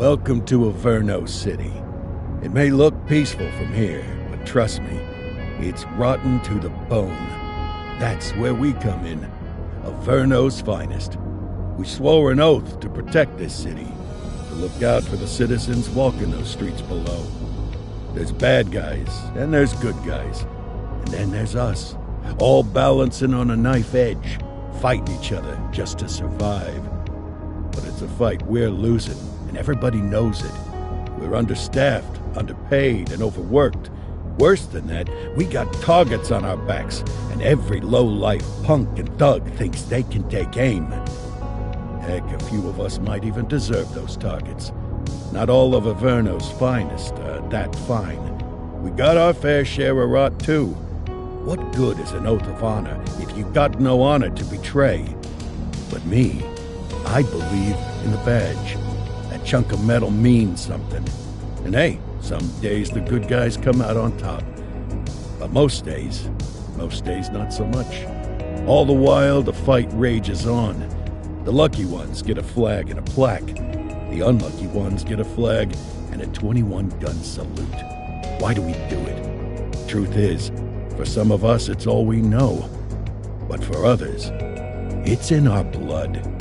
Welcome to Averno City. It may look peaceful from here, but trust me, it's rotten to the bone. That's where we come in. Averno's finest. We swore an oath to protect this city, to look out for the citizens walking those streets below. There's bad guys, and there's good guys. And then there's us, all balancing on a knife edge, fighting each other just to survive. But it's a fight we're losing, and everybody knows it. We're understaffed, underpaid, and overworked. Worse than that, we got targets on our backs, and every low-life punk and thug thinks they can take aim. Heck, a few of us might even deserve those targets. Not all of Averno's finest are that fine. We got our fair share of rot, too. What good is an oath of honor if you got no honor to betray? But me, I believe in the badge. That chunk of metal means something. And hey, some days the good guys come out on top. But most days not so much. All the while, the fight rages on. The lucky ones get a flag and a plaque. The unlucky ones get a flag and a 21-gun salute. Why do we do it? Truth is, for some of us, it's all we know. But for others, it's in our blood.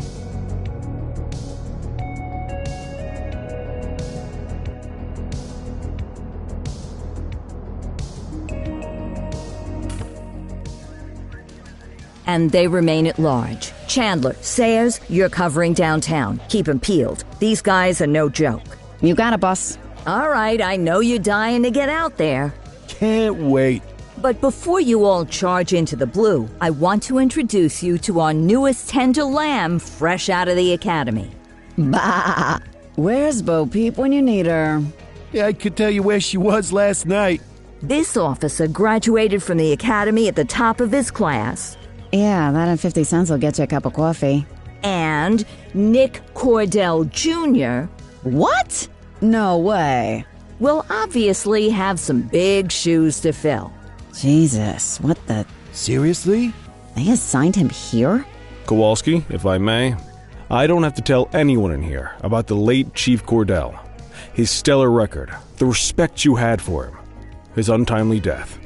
And they remain at large. Chandler, Sayers, you're covering downtown. Keep 'em peeled. These guys are no joke. You got it, boss. All right, I know you're dying to get out there. Can't wait. But before you all charge into the blue, I want to introduce you to our newest tender lamb fresh out of the academy. Bah! Where's Bo Peep when you need her? Yeah, I could tell you where she was last night. This officer graduated from the academy at the top of his class. Yeah, that and 50 cents will get you a cup of coffee. And Nick Cordell Jr. What? No way. will obviously have some big shoes to fill. Jesus, what the... Seriously? They assigned him here? Kowalski, if I may, I don't have to tell anyone in here about the late Chief Cordell, his stellar record, the respect you had for him, his untimely death.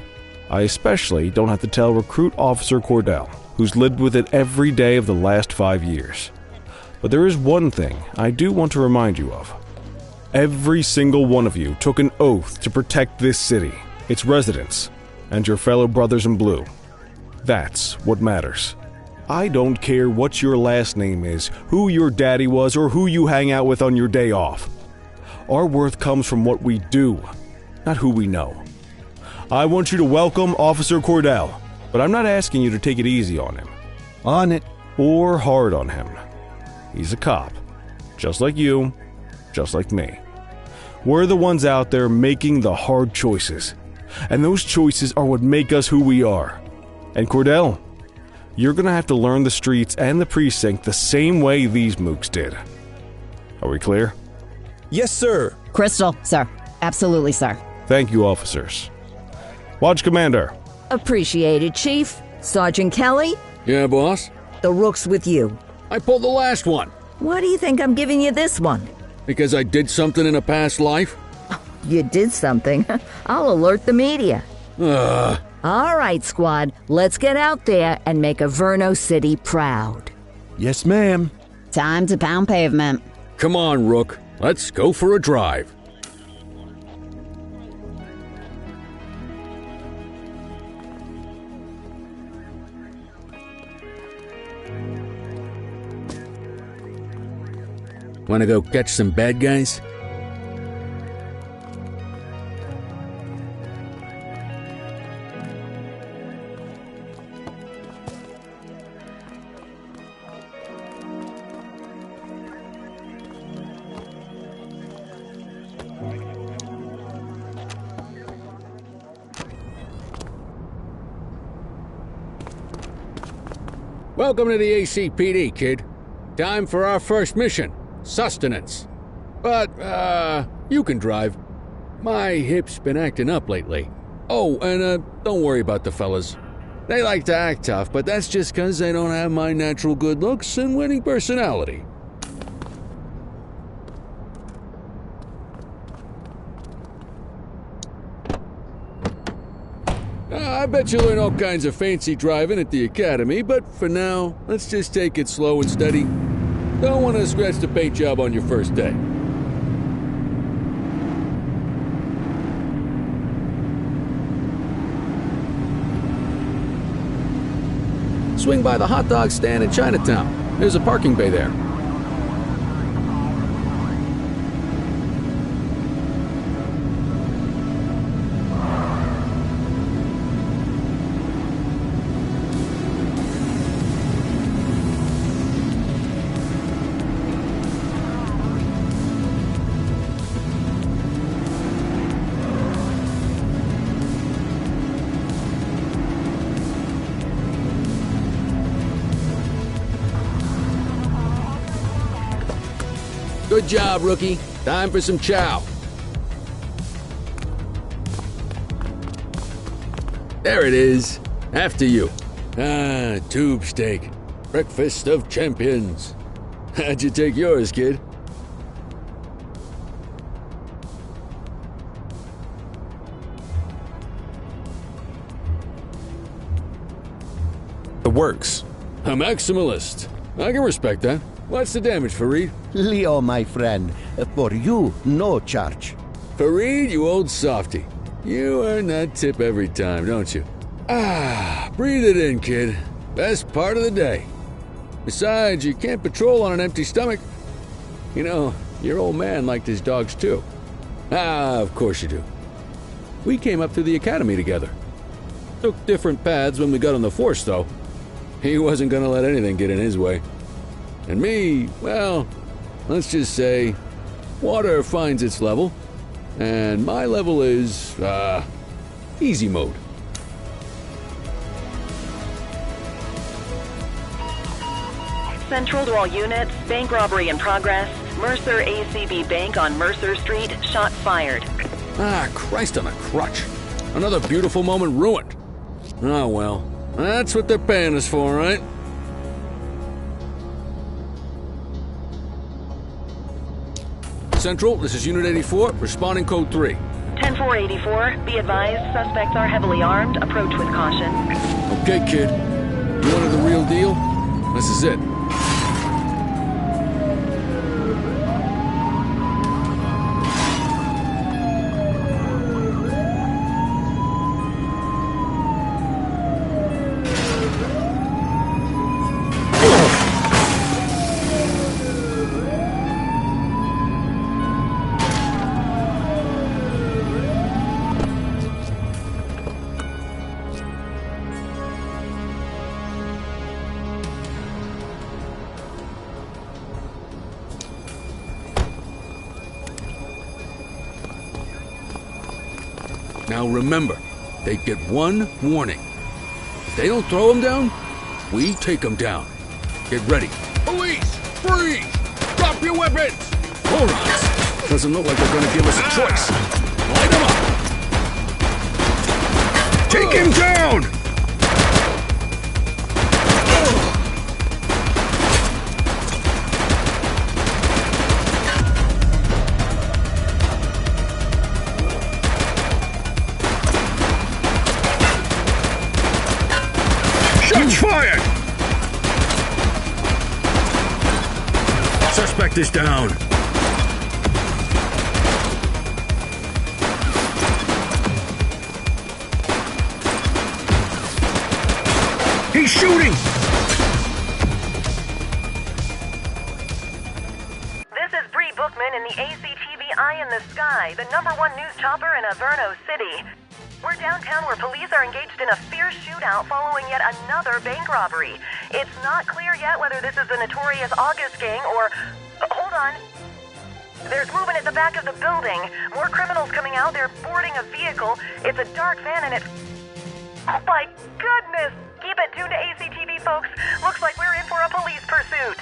I especially don't have to tell Recruit Officer Cordell, who's lived with it every day of the last 5 years. But there is one thing I do want to remind you of. Every single one of you took an oath to protect this city, its residents, and your fellow brothers in blue. That's what matters. I don't care what your last name is, who your daddy was, or who you hang out with on your day off. Our worth comes from what we do, not who we know. I want you to welcome Officer Cordell, but I'm not asking you to take it easy on him. On it. Or hard on him. He's a cop, just like you, just like me. We're the ones out there making the hard choices, and those choices are what make us who we are. And Cordell, you're gonna have to learn the streets and the precinct the same way these mooks did. Are we clear? Yes, sir. Crystal, sir. Absolutely, sir. Thank you, officers. Watch Commander. Appreciated, Chief. Sergeant Kelly, Yeah, boss? the rook's with you. I pulled the last one. Why do you think I'm giving you this one? Because I did something in a past life? You did something. I'll alert the media. Ugh. All right, squad. Let's get out there and make Averno City proud. Yes, ma'am. Time to pound pavement. Come on, Rook. Let's go for a drive. Wanna go catch some bad guys? Welcome to the ACPD, kid. Time for our first mission. Sustenance. But, you can drive. My hip's been acting up lately. Oh, and, don't worry about the fellas. They like to act tough, but that's just 'cause they don't have my natural good looks and winning personality. I bet you'll learn all kinds of fancy driving at the academy, but for now, let's just take it slow and steady. Don't want to scratch the paint job on your first day. Swing by the hot dog stand in Chinatown. There's a parking bay there. Good job, rookie. Time for some chow. There it is. After you. Ah, tube steak. Breakfast of champions. How'd you take yours, kid? It works. A maximalist. I can respect that. What's the damage, Fareed? Leo, my friend, for you, no charge. Fareed, you old softy. You earn that tip every time, don't you? Ah, breathe it in, kid. Best part of the day. Besides, you can't patrol on an empty stomach. You know, your old man liked his dogs too. Ah, of course you do. We came up through the academy together. Took different paths when we got on the force, though. He wasn't gonna let anything get in his way. And me, well, let's just say, water finds its level, and my level is, easy mode. Central to all units, bank robbery in progress. Mercer ACB Bank on Mercer Street, shot fired. Ah, Christ on a crutch. Another beautiful moment ruined. Oh well, that's what they're paying us for, right? Central, this is Unit 84, responding code 3. 10-484, be advised, suspects are heavily armed. Approach with caution. Okay, kid. You wanted the real deal? This is it. Now remember, they get one warning. If they don't throw them down, we take them down. Get ready. Police! Freeze! Drop your weapons! Morons! Doesn't look like they're gonna give us a choice. Light them up! Take him down! Shots fired! Suspect is down. He's shooting! This is Bree Bookman in the ACTV Eye in the Sky, the #1 news chopper in Averno City. We're downtown where police are engaged in a fierce shootout following yet another bank robbery. It's not clear yet whether this is the notorious August gang or... hold on. There's movement at the back of the building. More criminals coming out. They're boarding a vehicle. It's a dark van and it's... oh my goodness! Keep it tuned to ACTV, folks. Looks like we're in for a police pursuit.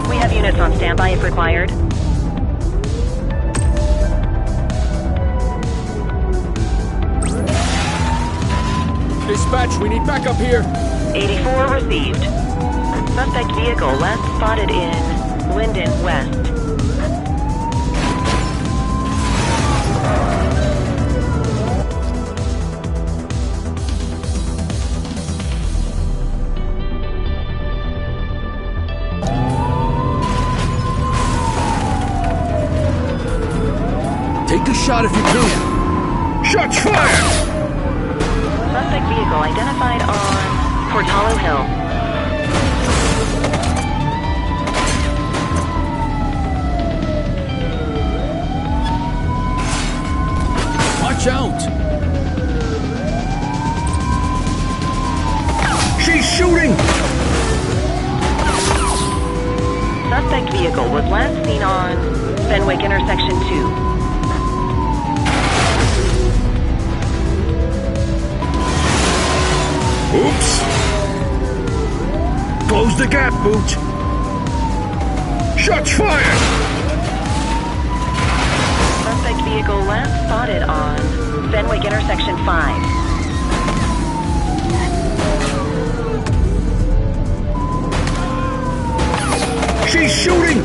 We have units on standby if required. Dispatch, we need backup here. 84 received. Suspect vehicle last spotted in Linden West. Take a shot if you can. Shots fired! Suspect vehicle identified on Portalo Hill. Watch out! She's shooting! Suspect vehicle was last seen on Fenwick Intersection 2. Oops! Close the gap, Boot! Shots fired! Suspect vehicle last spotted on Fenwick Intersection 5. She's shooting!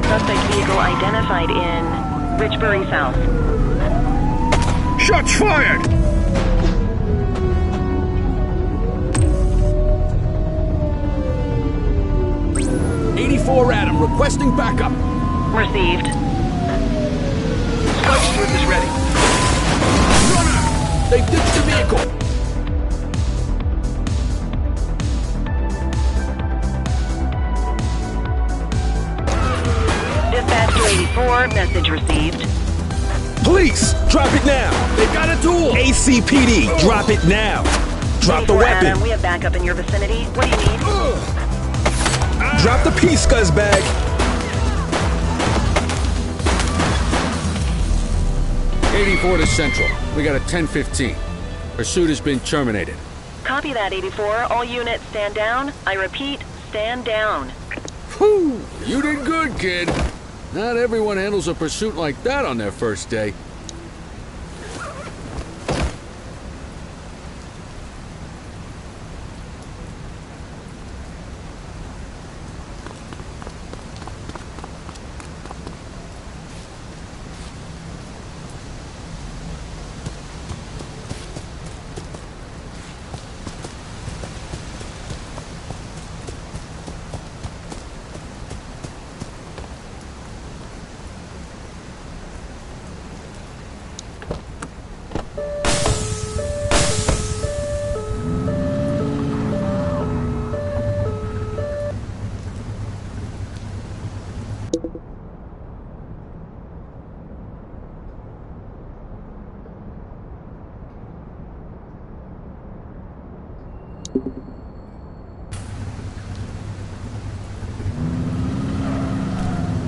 Suspect vehicle identified in Richbury South. Shots fired! '84 Adam, requesting backup. Received. Sledge Strip is ready. Runner! They ditched the vehicle. Dispatch to 84, message received. Police, drop it now. They've got a tool. ACPD, drop it now. Drop the 84 weapon. Adam, we have backup in your vicinity. What do you need? Drop the piece, scuzzbag. 84 to Central. We got a 10:15. Pursuit has been terminated. Copy that, 84. All units stand down. I repeat, stand down. Whew! You did good, kid. Not everyone handles a pursuit like that on their first day.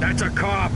That's a cop.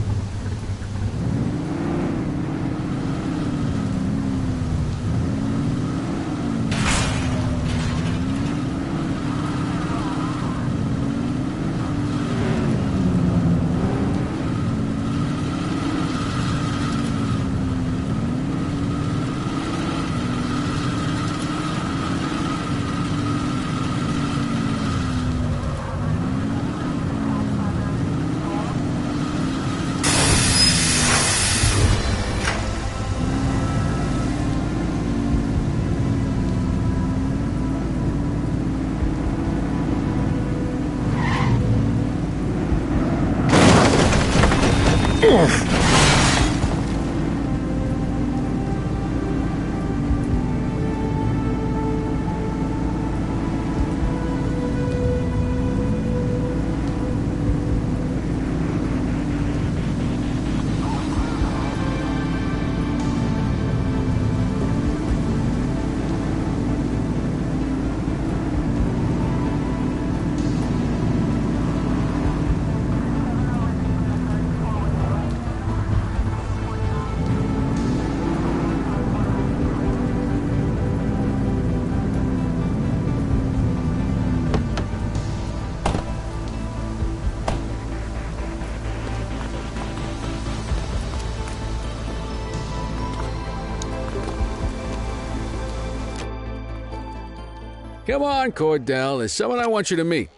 Come on, Cordell. There's someone I want you to meet.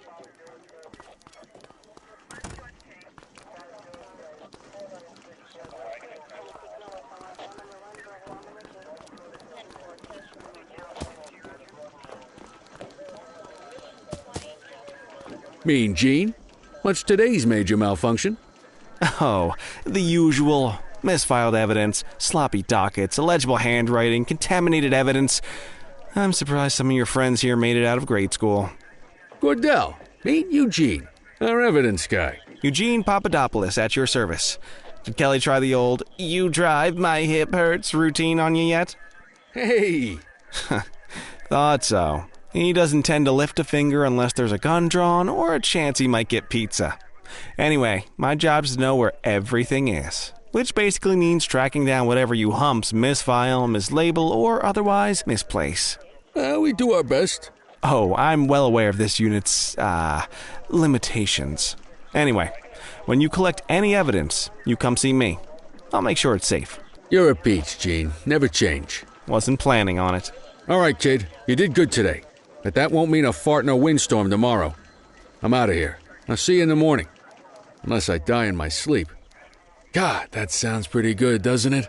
Mean Gene? What's today's major malfunction? Oh, the usual. Misfiled evidence, sloppy dockets, illegible handwriting, contaminated evidence. I'm surprised some of your friends here made it out of grade school. Cordell, meet Eugene, our evidence guy. Eugene Papadopoulos at your service. Did Kelly try the old, "you drive, my hip hurts" routine on you yet? Hey! Thought so. He doesn't tend to lift a finger unless there's a gun drawn or a chance he might get pizza. Anyway, my job's to know where everything is, which basically means tracking down whatever you humps misfile, mislabel, or otherwise misplace. We do our best. Oh, I'm well aware of this unit's, limitations. Anyway, when you collect any evidence, you come see me. I'll make sure it's safe. You're a peach, Gene. Never change. Wasn't planning on it. All right, kid. You did good today. But that won't mean a fart in a windstorm tomorrow. I'm out of here. I'll see you in the morning. Unless I die in my sleep. God, that sounds pretty good, doesn't it?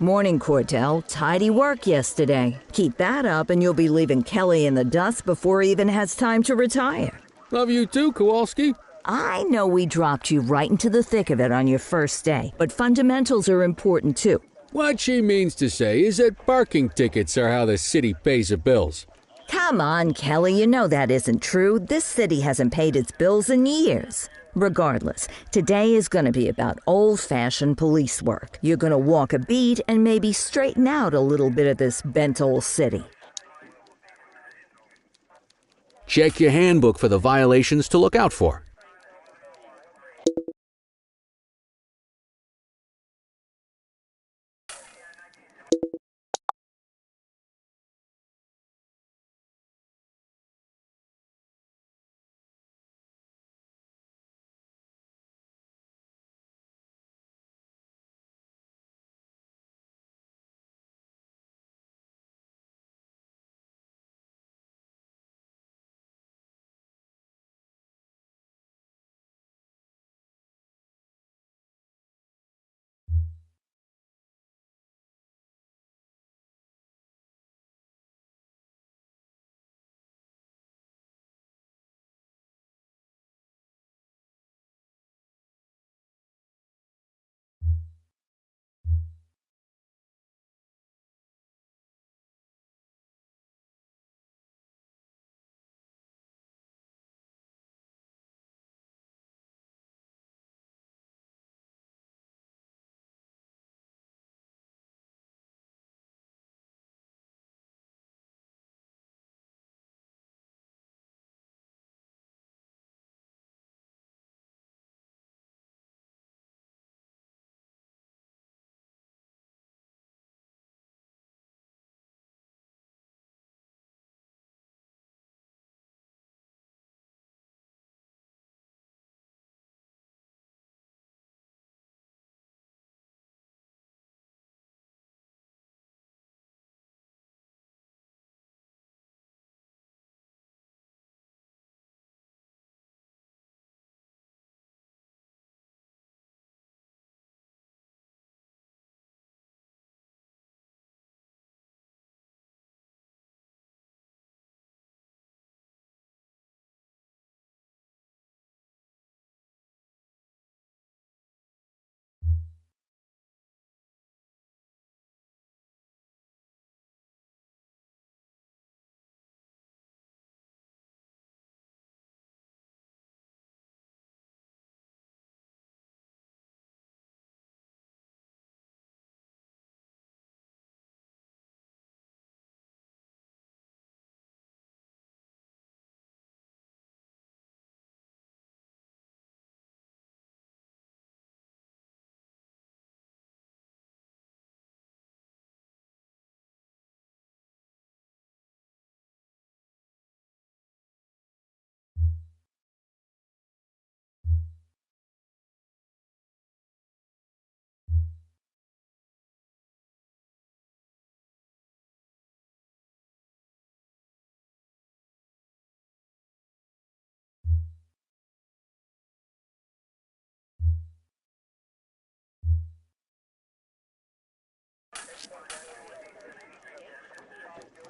Morning, Cordell. Tidy work yesterday. Keep that up and you'll be leaving Kelly in the dust before he even has time to retire. Love you too, Kowalski. I know we dropped you right into the thick of it on your first day, but fundamentals are important too. What she means to say is that parking tickets are how the city pays the bills. Come on, Kelly, you know that isn't true. This city hasn't paid its bills in years. Regardless, today is going to be about old-fashioned police work. You're going to walk a beat and maybe straighten out a little bit of this bent old city. Check your handbook for the violations to look out for.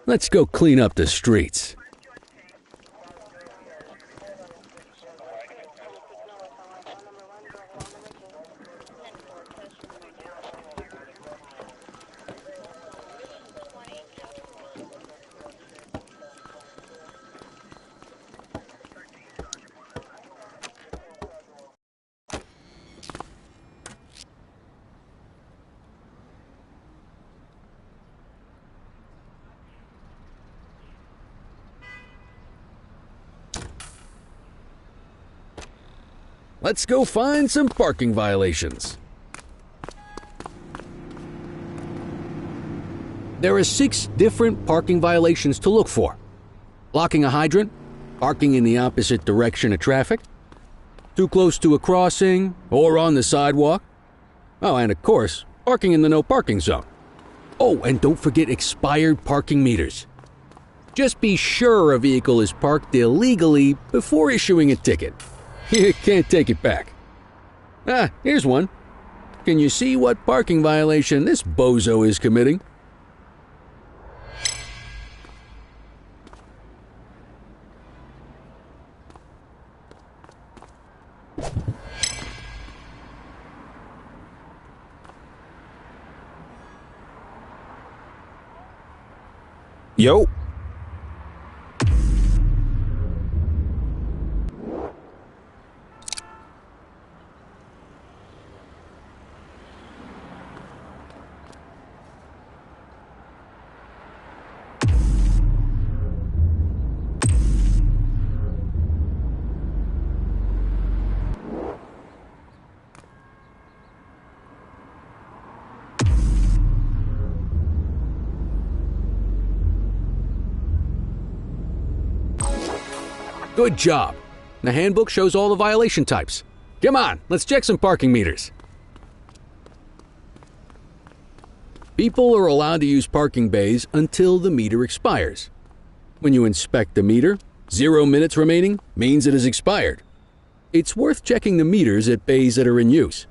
let's go clean up the streets. Let's go find some parking violations. There are 6 different parking violations to look for. Blocking a hydrant, parking in the opposite direction of traffic, too close to a crossing or on the sidewalk. Oh, and of course, parking in the no parking zone. Oh, and don't forget expired parking meters. Just be sure a vehicle is parked illegally before issuing a ticket. You can't take it back. Ah, here's one. Can you see what parking violation this bozo is committing? Yo. Good job. The handbook shows all the violation types. Come on, let's check some parking meters. People are allowed to use parking bays until the meter expires. When you inspect the meter, 0 minutes remaining means it has expired. It's worth checking the meters at bays that are in use.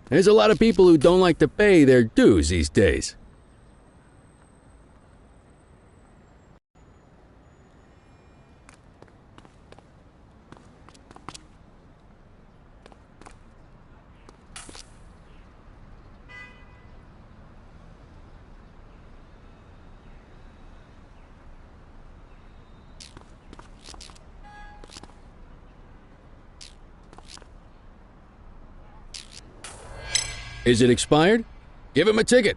There's a lot of people who don't like to pay their dues these days. Is it expired? Give him a ticket.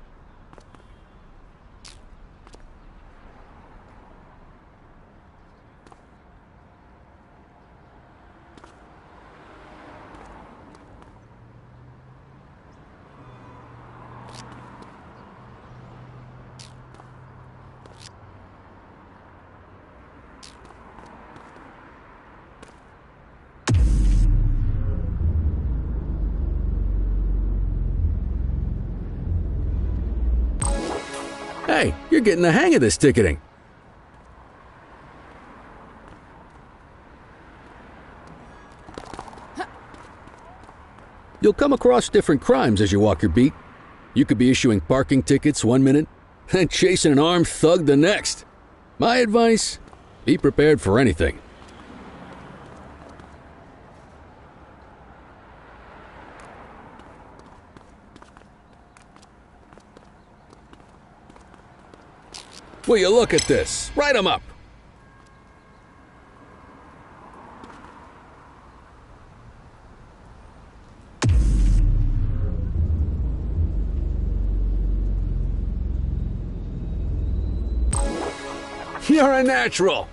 Hey, you're getting the hang of this ticketing. You'll come across different crimes as you walk your beat. You could be issuing parking tickets 1 minute and chasing an armed thug the next. My advice, be prepared for anything. Will you look at this? Write 'em up. You're a natural.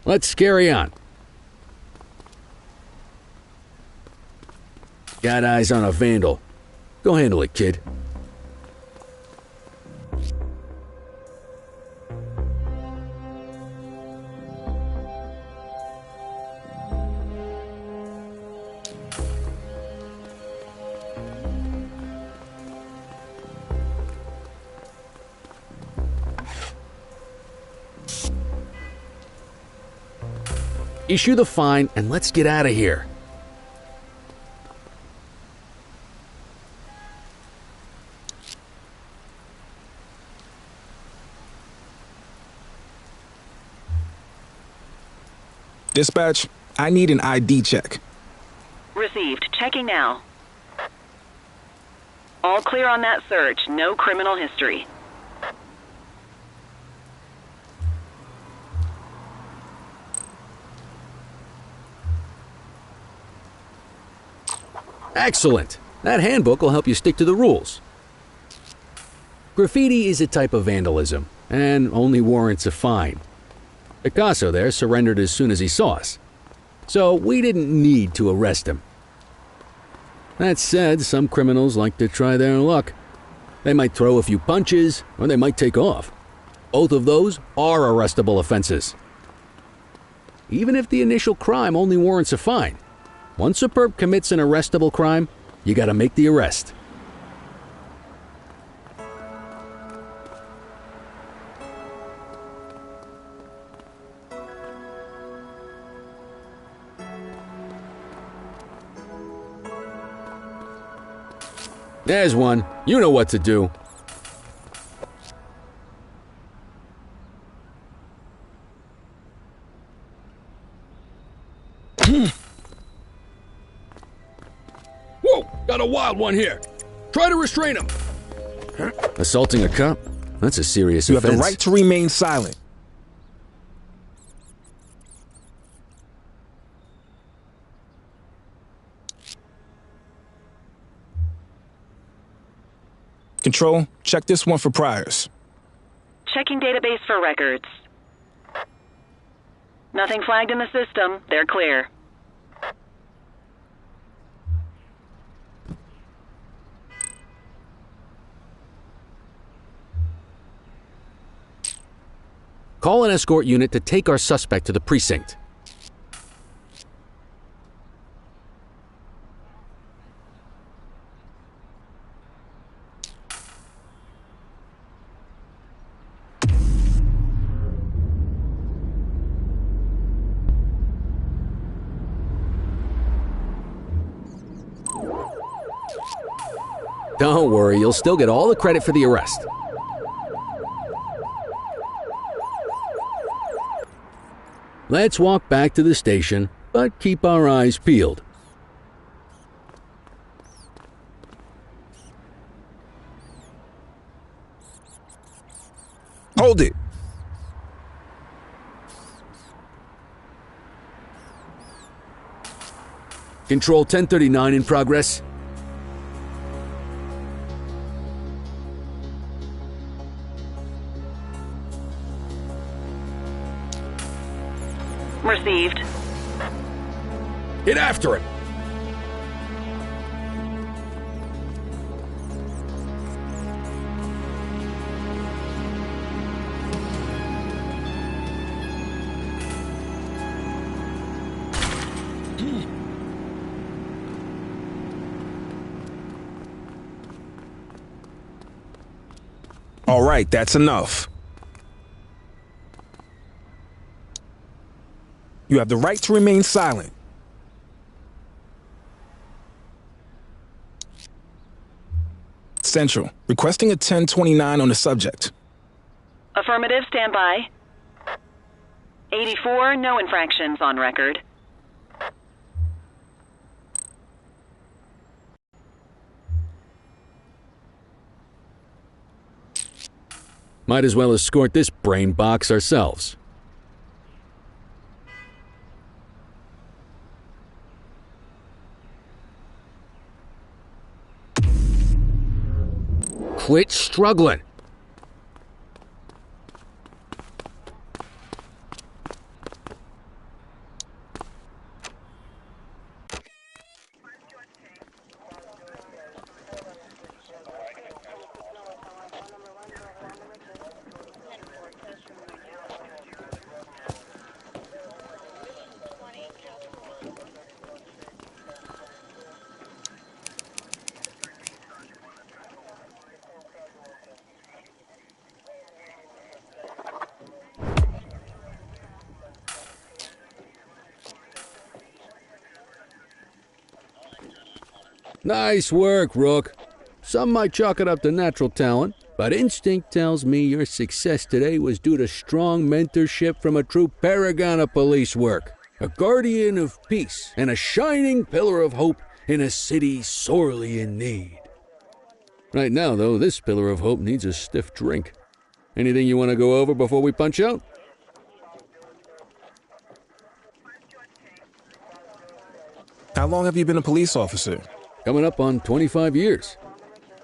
Let's carry on. Got eyes on a vandal. Go handle it, kid. Issue the fine and let's get out of here. Dispatch, I need an ID check. Received. Checking now. All clear on that search. No criminal history. Excellent! That handbook will help you stick to the rules. Graffiti is a type of vandalism, and only warrants a fine. Picasso there surrendered as soon as he saw us, so we didn't need to arrest him. That said, some criminals like to try their luck. They might throw a few punches, or they might take off. Both of those are arrestable offenses. Even if the initial crime only warrants a fine, once a perp commits an arrestable crime, you gotta make the arrest. There's one. You know what to do. Whoa! Got a wild one here. Try to restrain him. Assaulting a cop? That's a serious offense. You have the right to remain silent. Control, check this one for priors. Checking database for records. Nothing flagged in the system. They're clear. Call an escort unit to take our suspect to the precinct. Don't worry, you'll still get all the credit for the arrest. Let's walk back to the station, but keep our eyes peeled. Hold it. Control 1039 in progress. Received. Get after him! All right, that's enough. You have the right to remain silent. Central, requesting a 1029 on the subject. Affirmative, stand by. 84, no infractions on record. Might as well escort this brain box ourselves. Quit struggling. Nice work, Rook. Some might chalk it up to natural talent, but instinct tells me your success today was due to strong mentorship from a true paragon of police work. a guardian of peace, and a shining pillar of hope in a city sorely in need. Right now, though, this pillar of hope needs a stiff drink. Anything you want to go over before we punch out? How long have you been a police officer? Coming up on 25 years.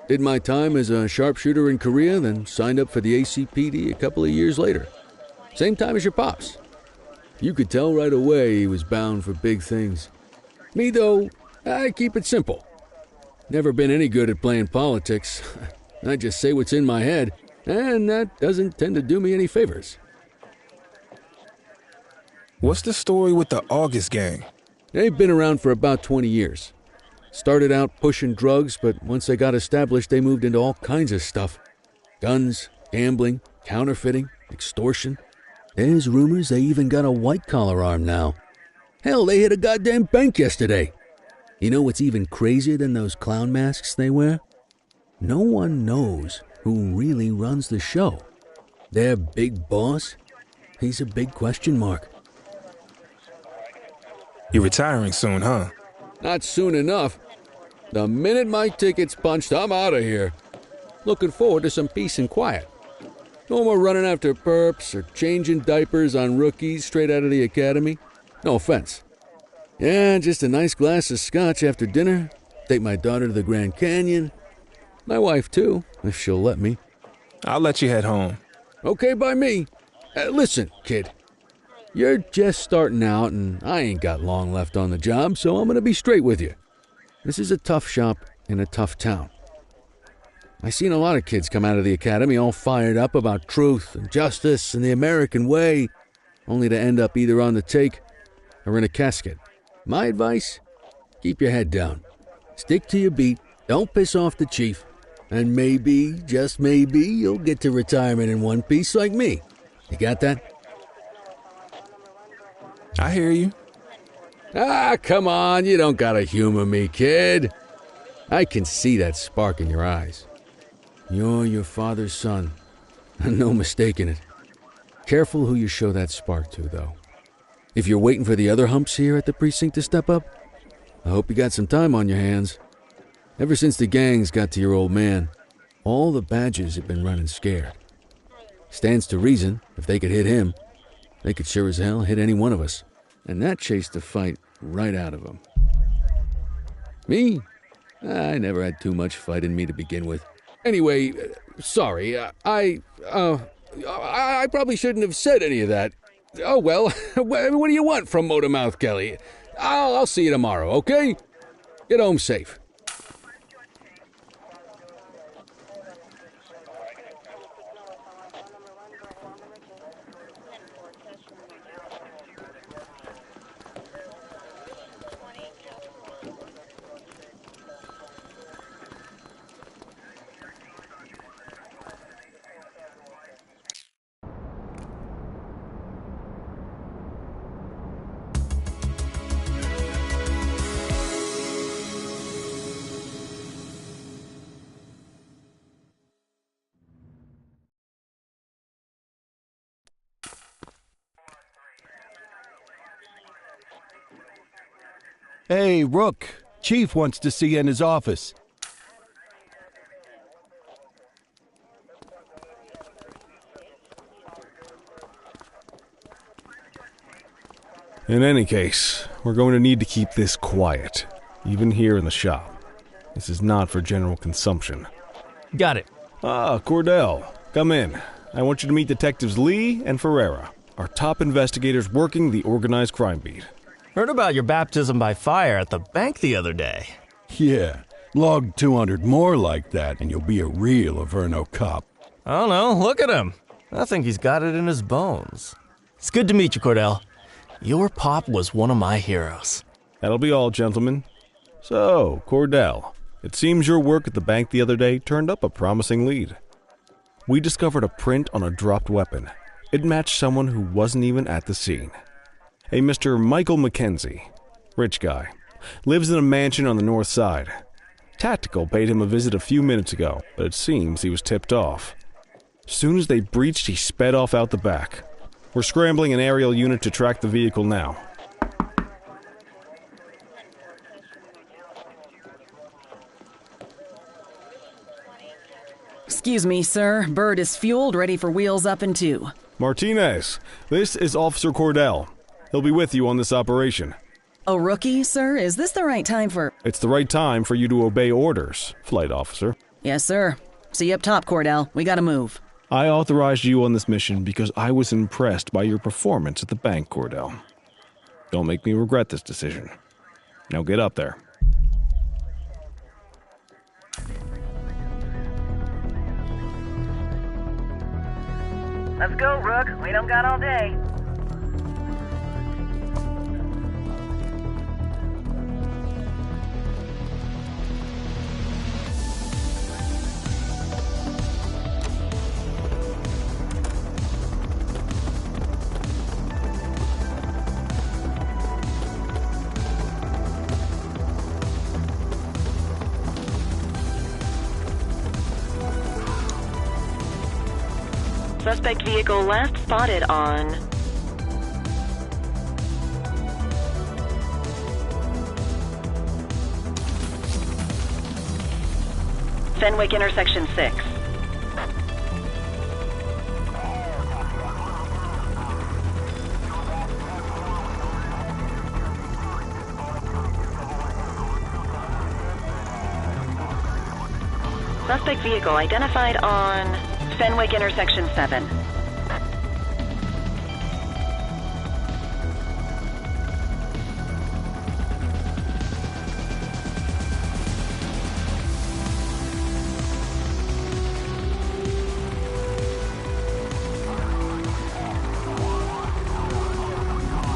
Did my time as a sharpshooter in Korea, then signed up for the ACPD a couple of years later. Same time as your pops. You could tell right away he was bound for big things. Me, though, I keep it simple. Never been any good at playing politics. I just say what's in my head, and that doesn't tend to do me any favors. What's the story with the August gang? They've been around for about 20 years. Started out pushing drugs, but once they got established, they moved into all kinds of stuff. Guns, gambling, counterfeiting, extortion. There's rumors they even got a white-collar arm now. Hell, they hit a goddamn bank yesterday. You know what's even crazier than those clown masks they wear? No one knows who really runs the show. Their big boss? He's a big question mark. You're retiring soon, huh? Not soon enough. The minute my ticket's punched, I'm out of here. Looking forward to some peace and quiet. No more running after perps or changing diapers on rookies straight out of the academy. No offense. Yeah, just a nice glass of scotch after dinner. Take my daughter to the Grand Canyon. My wife, too, if she'll let me. I'll let you head home. Okay by me. Listen, kid. You're just starting out, and I ain't got long left on the job, so I'm going to be straight with you. This is a tough shop in a tough town. I seen a lot of kids come out of the academy all fired up about truth and justice and the American way, only to end up either on the take or in a casket. My advice? Keep your head down. Stick to your beat, don't piss off the chief, and maybe, just maybe, you'll get to retirement in one piece like me. You got that? I hear you. Ah, come on, you don't gotta humor me, kid. I can see that spark in your eyes. You're your father's son. No mistaking it. Careful who you show that spark to, though. If you're waiting for the other humps here at the precinct to step up, I hope you got some time on your hands. Ever since the gangs got to your old man, all the badges have been running scared. Stands to reason, if they could hit him, they could sure as hell hit any one of us. And that chased the fight right out of them. Me? I never had too much fight in me to begin with. Anyway, sorry, I probably shouldn't have said any of that. Oh well, what do you want from Motormouth Kelly? I'll see you tomorrow, okay? Get home safe. Hey, Rook. Chief wants to see you in his office. In any case, we're going to need to keep this quiet, even here in the shop. This is not for general consumption. Got it. Ah, Cordell, come in. I want you to meet Detectives Lee and Ferreira, our top investigators working the organized crime beat. Heard about your baptism by fire at the bank the other day. Yeah, log 200 more like that and you'll be a real Averno cop. I don't know, look at him. I think he's got it in his bones. It's good to meet you, Cordell. Your pop was one of my heroes. That'll be all, gentlemen. So, Cordell, it seems your work at the bank the other day turned up a promising lead. We discovered a print on a dropped weapon. It matched someone who wasn't even at the scene. A Mr. Michael Mackenzie, rich guy, lives in a mansion on the north side. Tactical paid him a visit a few minutes ago, but it seems he was tipped off. Soon as they breached, he sped off out the back. We're scrambling an aerial unit to track the vehicle now. Excuse me, sir. Bird is fueled, ready for wheels up in 2. Martinez, this is Officer Cordell. He'll be with you on this operation. A rookie, sir? Is this the right time for... It's the right time for you to obey orders, Flight Officer. Yes, sir. See you up top, Cordell. We gotta move. I authorized you on this mission because I was impressed by your performance at the bank, Cordell. Don't make me regret this decision. Now get up there. Let's go, Rook. We don't got all day. Suspect vehicle last spotted on Fenwick intersection 6. Suspect vehicle identified on Fenwick intersection 7.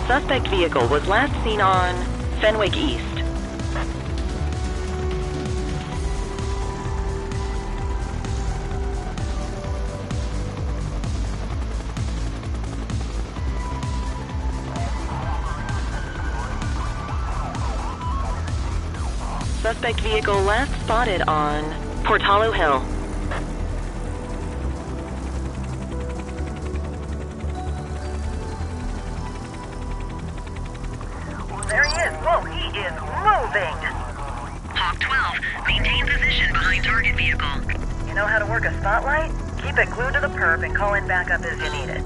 Suspect vehicle was last seen on Fenwick East. Suspect vehicle last spotted on Portalo Hill. There he is. Whoa, he is moving. Hawk 12, maintain position behind target vehicle. You know how to work a spotlight? Keep it glued to the perp and call in backup as you need it.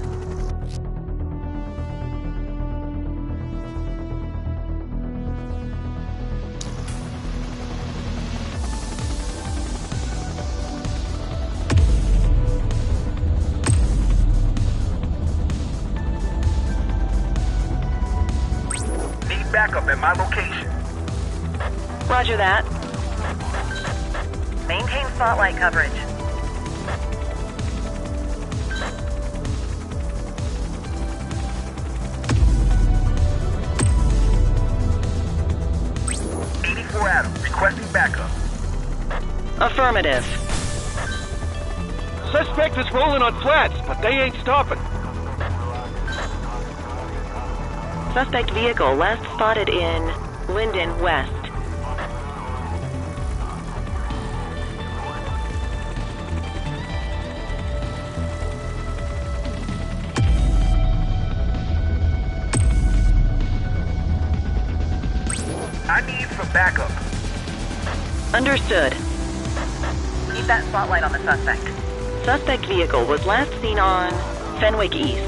Backup at my location. Roger that. Maintain spotlight coverage. Adam, requesting backup. Affirmative. Suspect is rolling on flats, but they ain't stopping. Suspect vehicle last spotted in Linden West. I need some backup. Understood. Keep that spotlight on the suspect. Suspect vehicle was last seen on Fenwick East.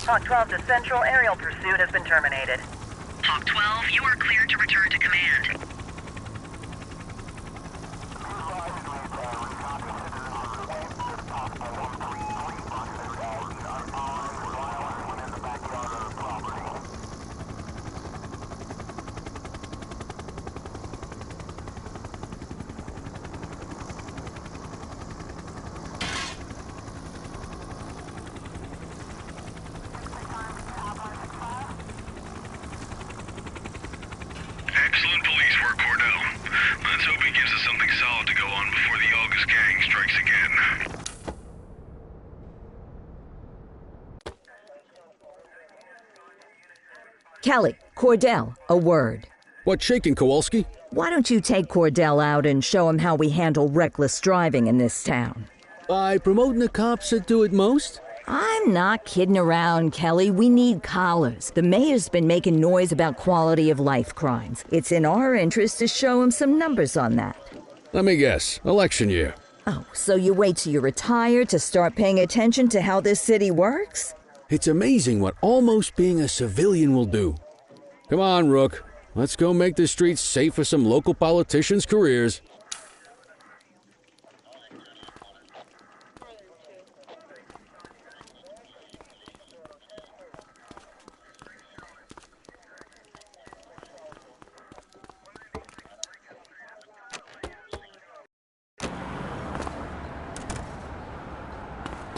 Hawk 12 to Central, aerial pursuit has been terminated. Hawk 12, you are cleared to return to command. Excellent police work, Cordell. Let's hope he gives us something solid to go on before the August gang strikes again. Kelly, Cordell, a word. What's shaking, Kowalski? Why don't you take Cordell out and show him how we handle reckless driving in this town? By promoting the cops that do it most? I'm not kidding around, Kelly. We need collars. The mayor's been making noise about quality of life crimes. It's in our interest to show him some numbers on that. Let me guess. Election year. Oh, so you wait till you retire to start paying attention to how this city works? It's amazing what almost being a civilian will do. Come on, Rook. Let's go make the streets safe for some local politicians' careers.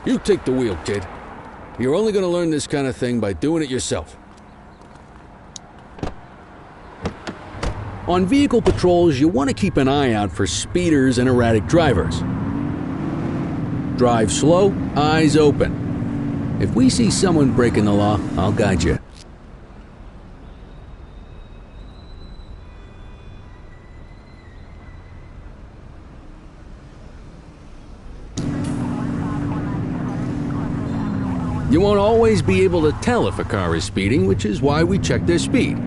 You take the wheel, kid. You're only going to learn this kind of thing by doing it yourself. On vehicle patrols, you want to keep an eye out for speeders and erratic drivers. Drive slow, eyes open. If we see someone breaking the law, I'll guide you. You won't always be able to tell if a car is speeding, which is why we check their speed.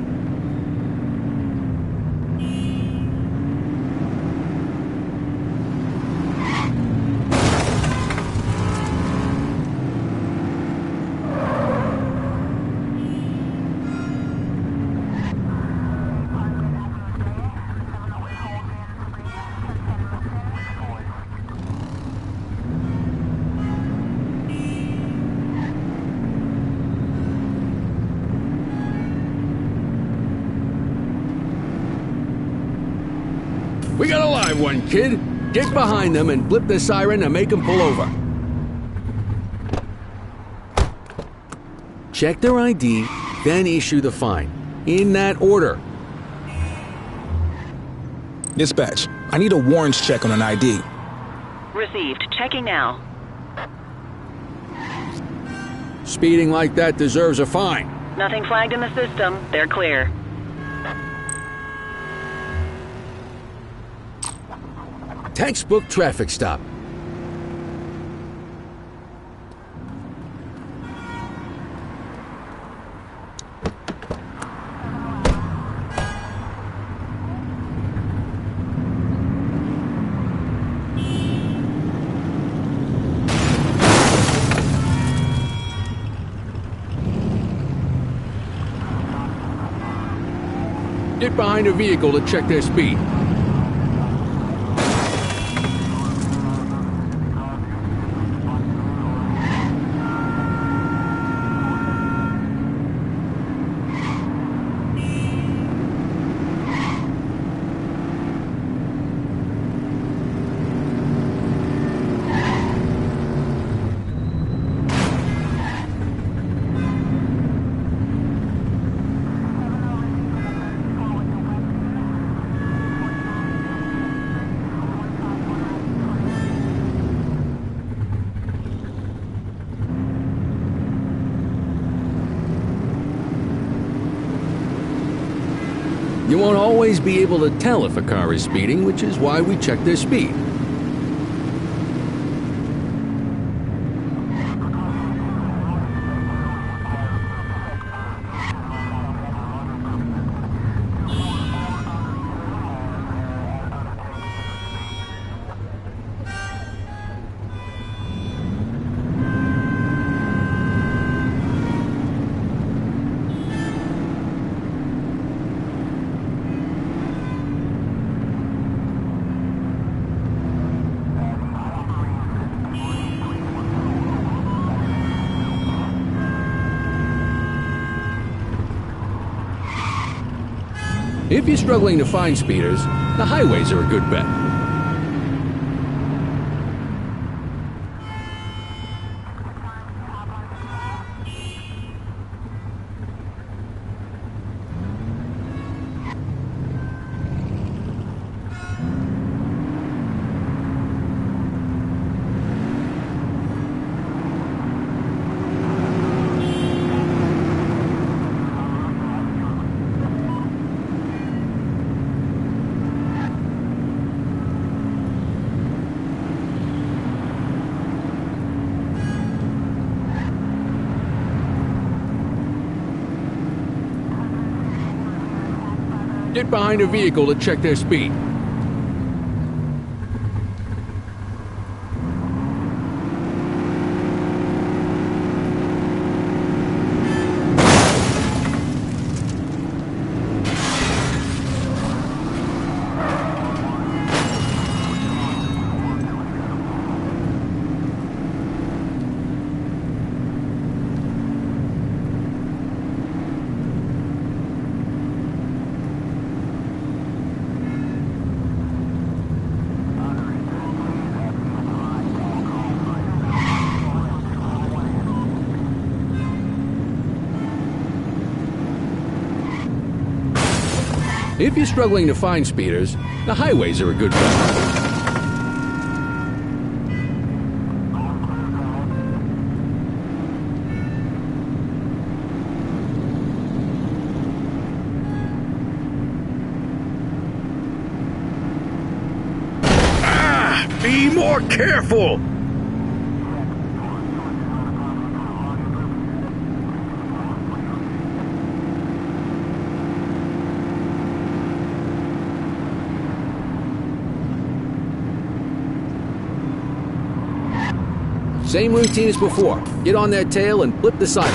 We got a live one, kid. Get behind them and blip the siren to make them pull over. Check their ID, then issue the fine. In that order. Dispatch, I need a warrants check on an ID. Received. Checking now. Speeding like that deserves a fine. Nothing flagged in the system. They're clear. Textbook traffic stop. Get behind a vehicle to check their speed. You won't always be able to tell if a car is speeding, which is why we check their speed. If you're struggling to find speeders, the highways are a good bet. Get behind a vehicle to check their speed. If you're struggling to find speeders, the highways are a good bet. Be more careful! Same routine as before. Get on their tail and flip the siren.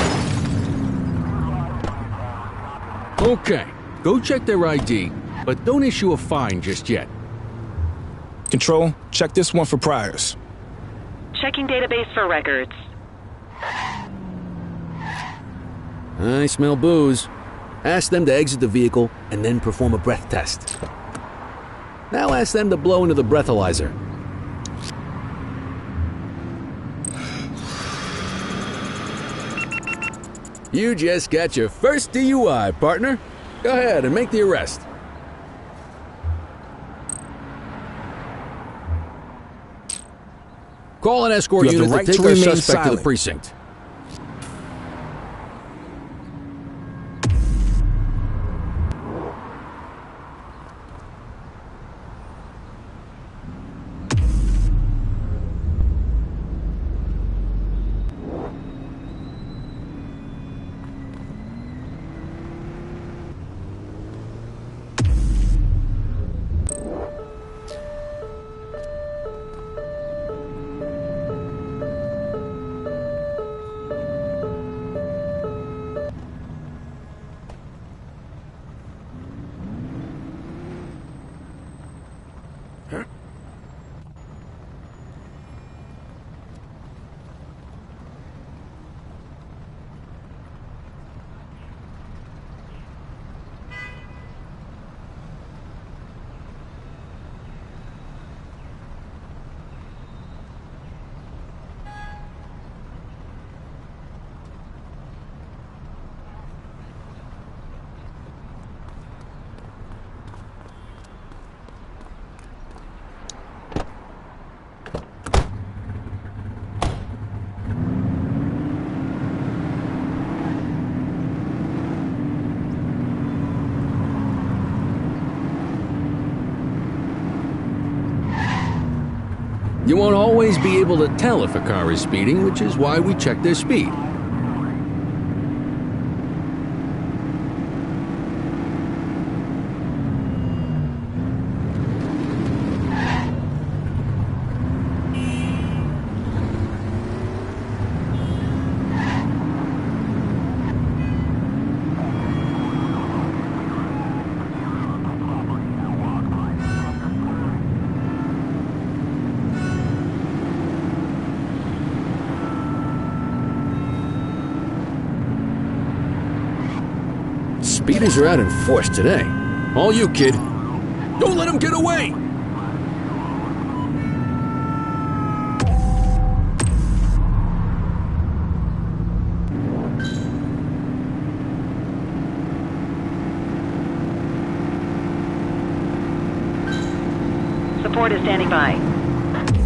Okay, go check their ID, but don't issue a fine just yet. Control, check this one for priors. Checking database for records. I smell booze. Ask them to exit the vehicle and then perform a breath test. Now ask them to blow into the breathalyzer. You just got your first DUI, partner. Go ahead and make the arrest. Call an escort unit to take our suspect to the precinct. You won't always be able to tell if a car is speeding, which is why we check their speed. Speeders are out in force today. All you, kid. Don't let him get away! Support is standing by.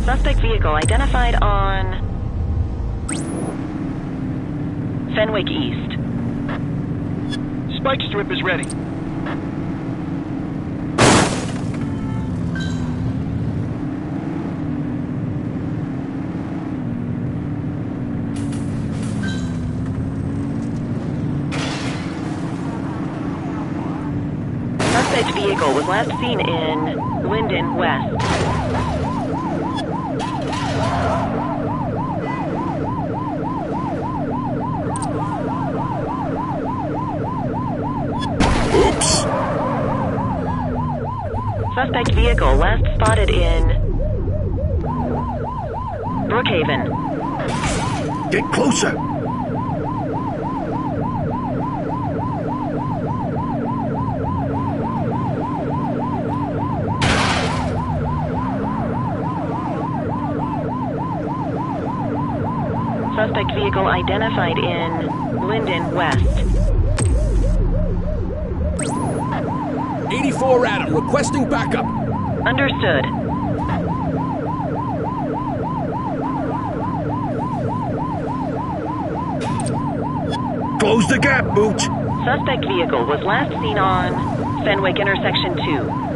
Suspect vehicle identified on Fenwick East. Spike strip is ready. Suspect vehicle was last seen in Linden West. Oops! Suspect vehicle last spotted in Brookhaven. Get closer! Suspect vehicle identified in Linden West. 84 Adam, requesting backup. Understood. Close the gap, Booch! Suspect vehicle was last seen on Fenwick Intersection 2.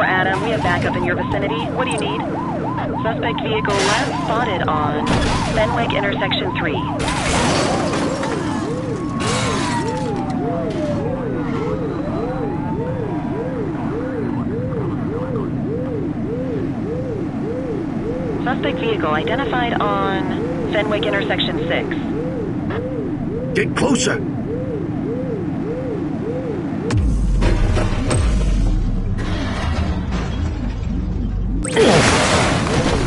Adam, we have backup in your vicinity. What do you need? Suspect vehicle last spotted on Fenwick Intersection 3. Suspect vehicle identified on Fenwick Intersection 6. Get closer!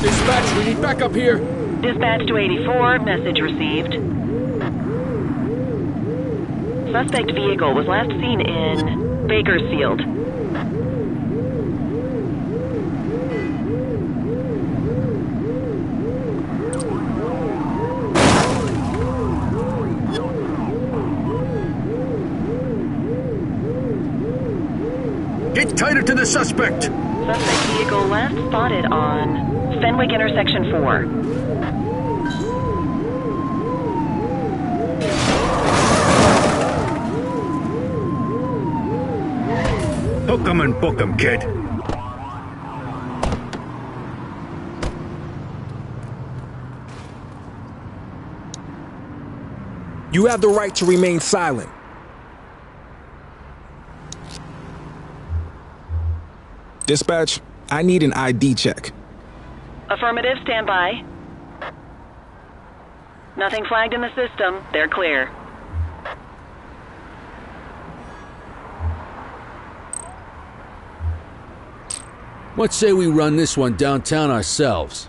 Dispatch, we need backup here. Dispatch to 84, message received. Suspect vehicle was last seen in Bakersfield. Get tighter to the suspect! Suspect vehicle last spotted on Fenwick Intersection 4. Hook 'em and book 'em, kid. You have the right to remain silent. Dispatch, I need an ID check. Affirmative, stand by. Nothing flagged in the system. They're clear. What say we run this one downtown ourselves?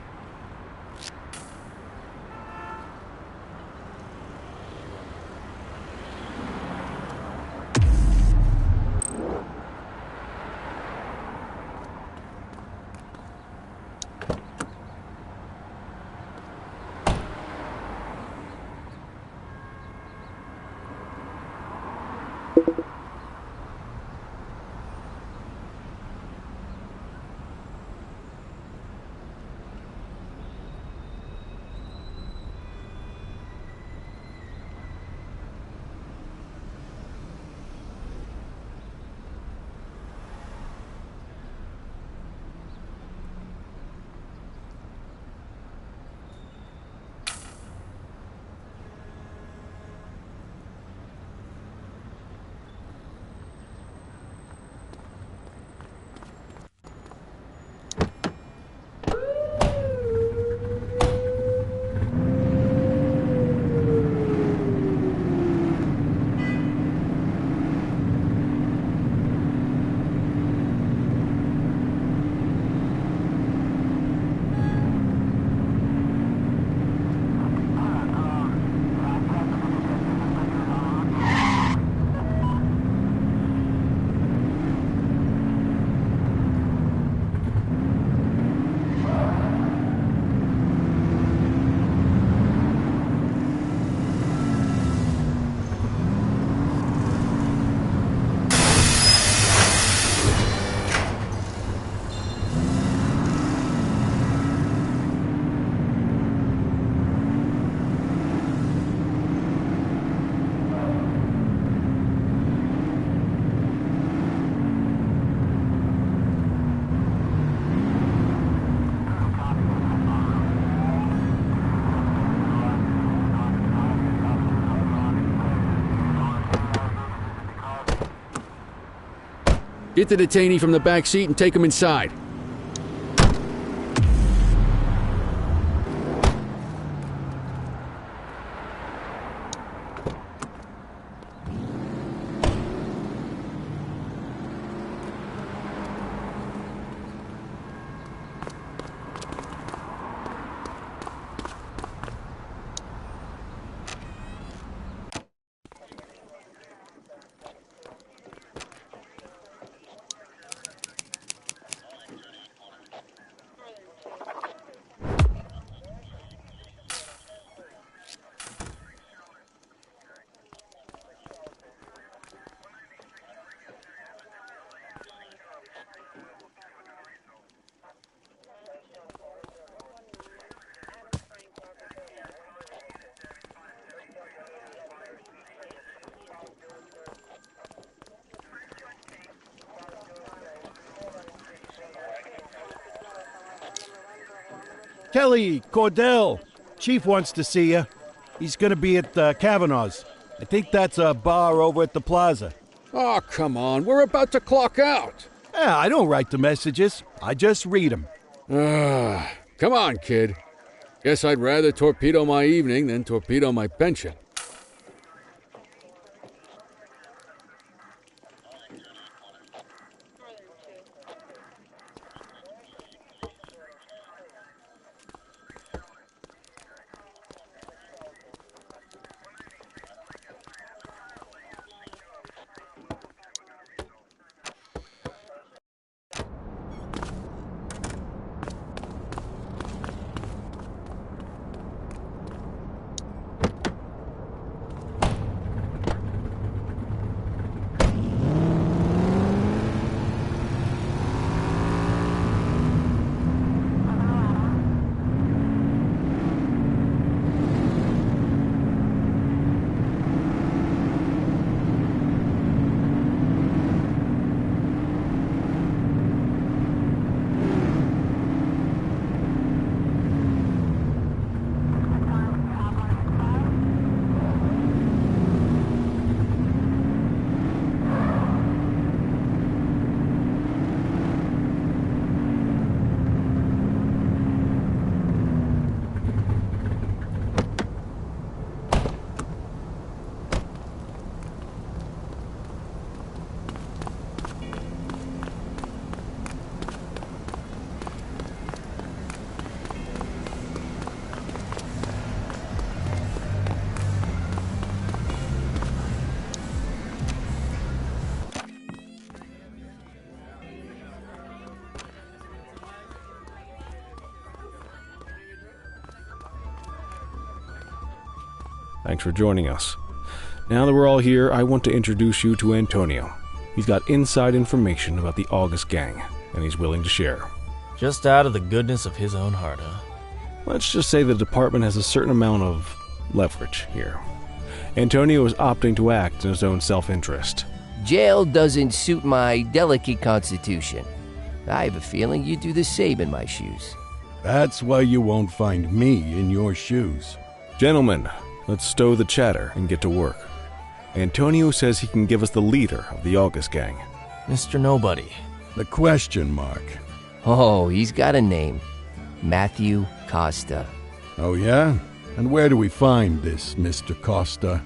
Get the detainee from the back seat and take him inside. Kelly, Cordell, Chief wants to see you. He's gonna be at Kavanaugh's. I think that's a bar over at the plaza. Oh, come on. We're about to clock out. Yeah, I don't write the messages. I just read them. Come on, kid. Guess I'd rather torpedo my evening than torpedo my pension. Thanks for joining us. Now that we're all here, I want to introduce you to Antonio. He's got inside information about the August gang, and he's willing to share. Just out of the goodness of his own heart, huh? Let's just say the department has a certain amount of leverage here. Antonio is opting to act in his own self-interest. Jail doesn't suit my delicate constitution. I have a feeling you'd do the same in my shoes. That's why you won't find me in your shoes. Gentlemen, let's stow the chatter and get to work. Antonio says he can give us the leader of the August gang. Mr. Nobody. The question mark. Oh, he's got a name. Matthew Costa. Oh, yeah? And where do we find this Mr. Costa?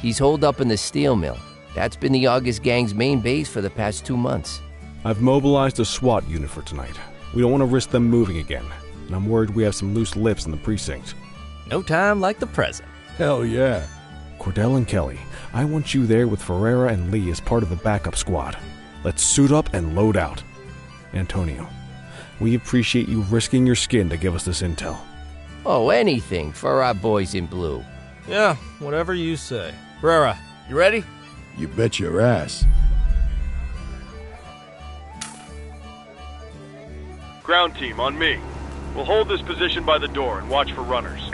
He's holed up in the steel mill. That's been the August gang's main base for the past 2 months. I've mobilized a SWAT unit for tonight. We don't want to risk them moving again, and I'm worried we have some loose lips in the precinct. No time like the present. Hell yeah. Cordell and Kelly, I want you there with Ferreira and Lee as part of the backup squad. Let's suit up and load out. Antonio, we appreciate you risking your skin to give us this intel. Oh, anything for our boys in blue. Yeah, whatever you say. Ferreira, you ready? You bet your ass. Ground team, on me. We'll hold this position by the door and watch for runners.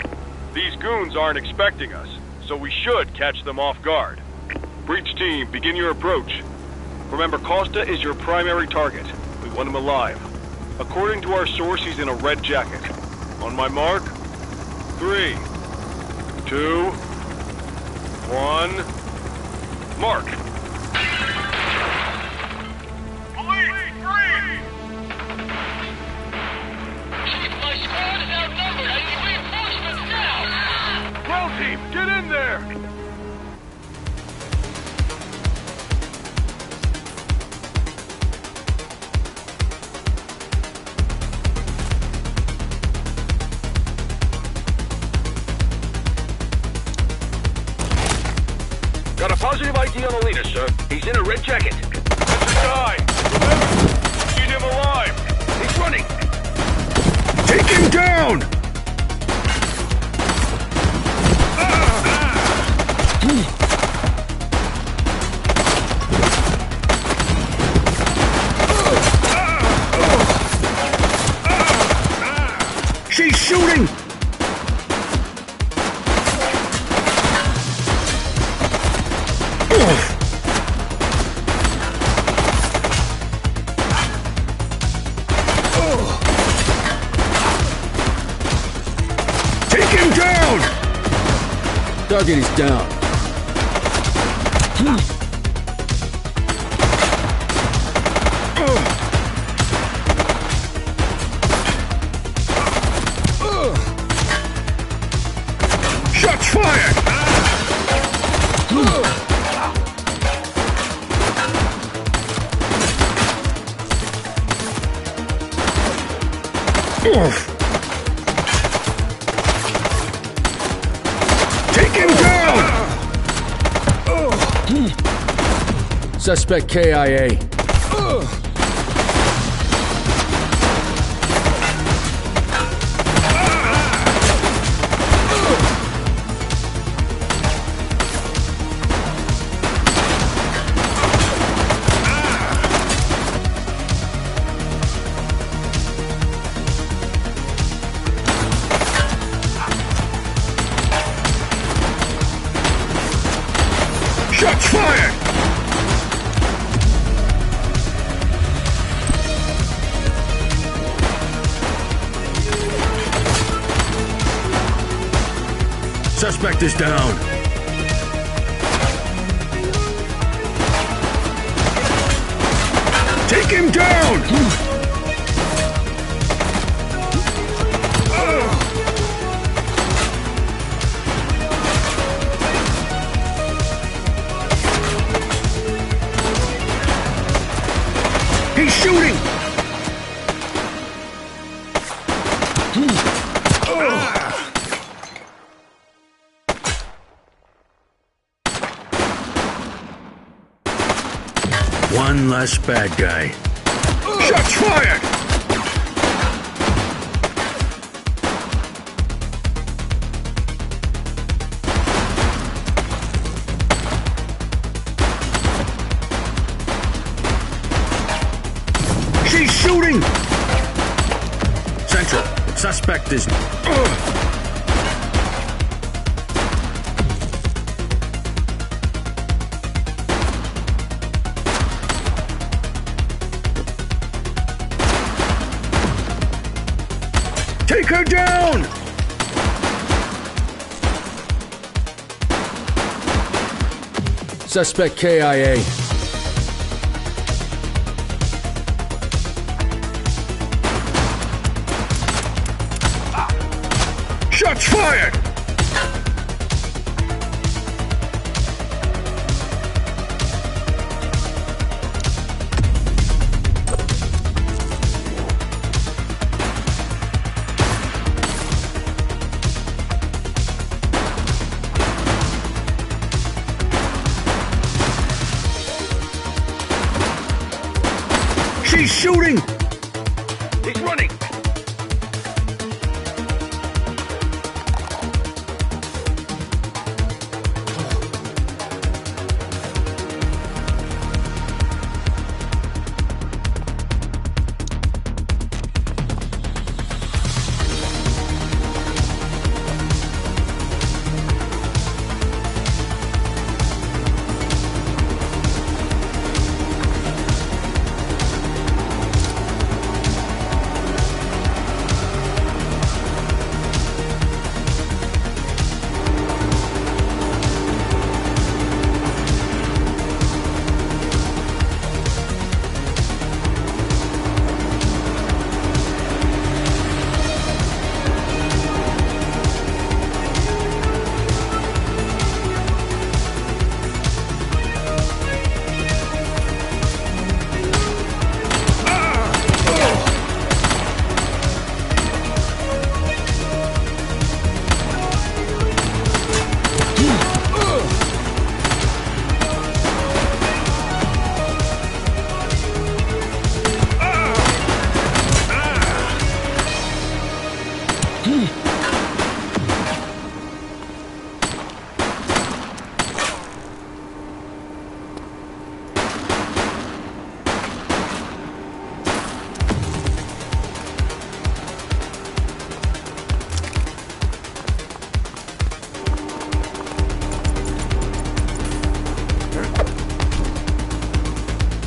These goons aren't expecting us, so we should catch them off guard. Breach team, begin your approach. Remember, Costa is your primary target. We want him alive. According to our source, he's in a red jacket. On my mark, 3, 2, 1, mark. Got a positive ID on the leader, sir. He's in a red jacket. That's a guy. Remember, keep him alive. He's running. Take him down! She's shooting! Take him down! Target is down. Shots fired! Take him down! Suspect KIA. Shots fired! Suspect is down. Take him down! He's shooting! One less bad guy. Shots fired! She's shooting! Central, suspect is... Take her down! Suspect KIA. Shots fired! She's shooting! He's running!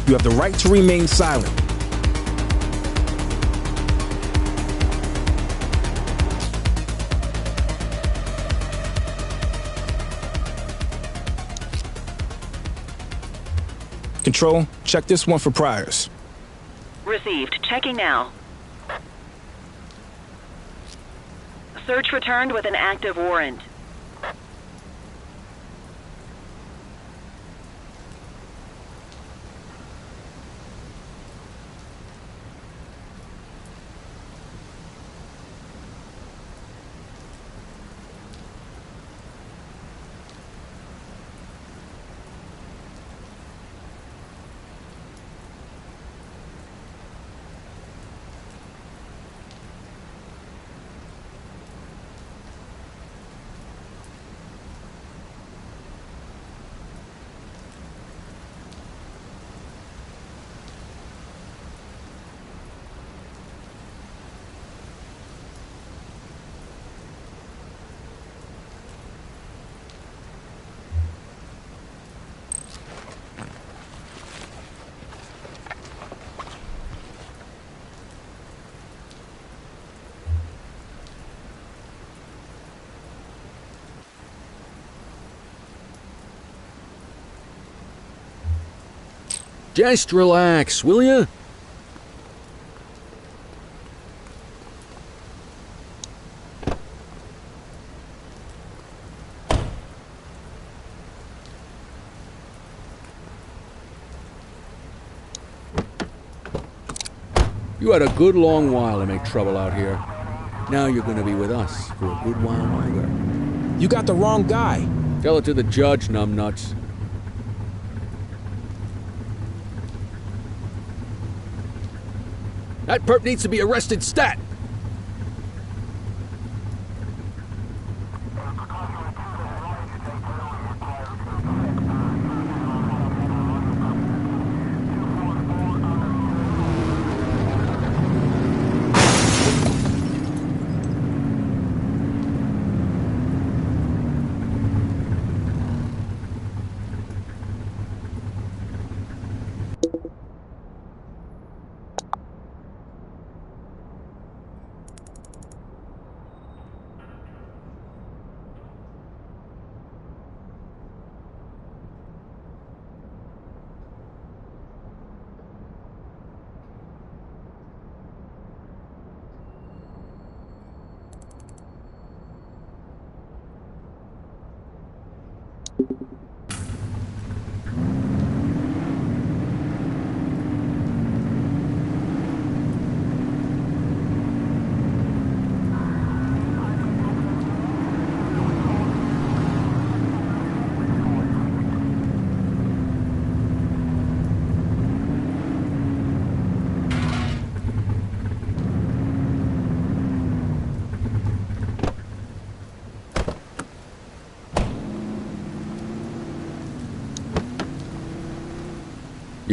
You have the right to remain silent. Control, check this one for priors. Received. Checking now. Search returned with an active warrant. Just relax, will ya? You had a good long while to make trouble out here. Now you're gonna be with us for a good while longer. You got the wrong guy. Tell it to the judge, numbnuts. That perp needs to be arrested stat!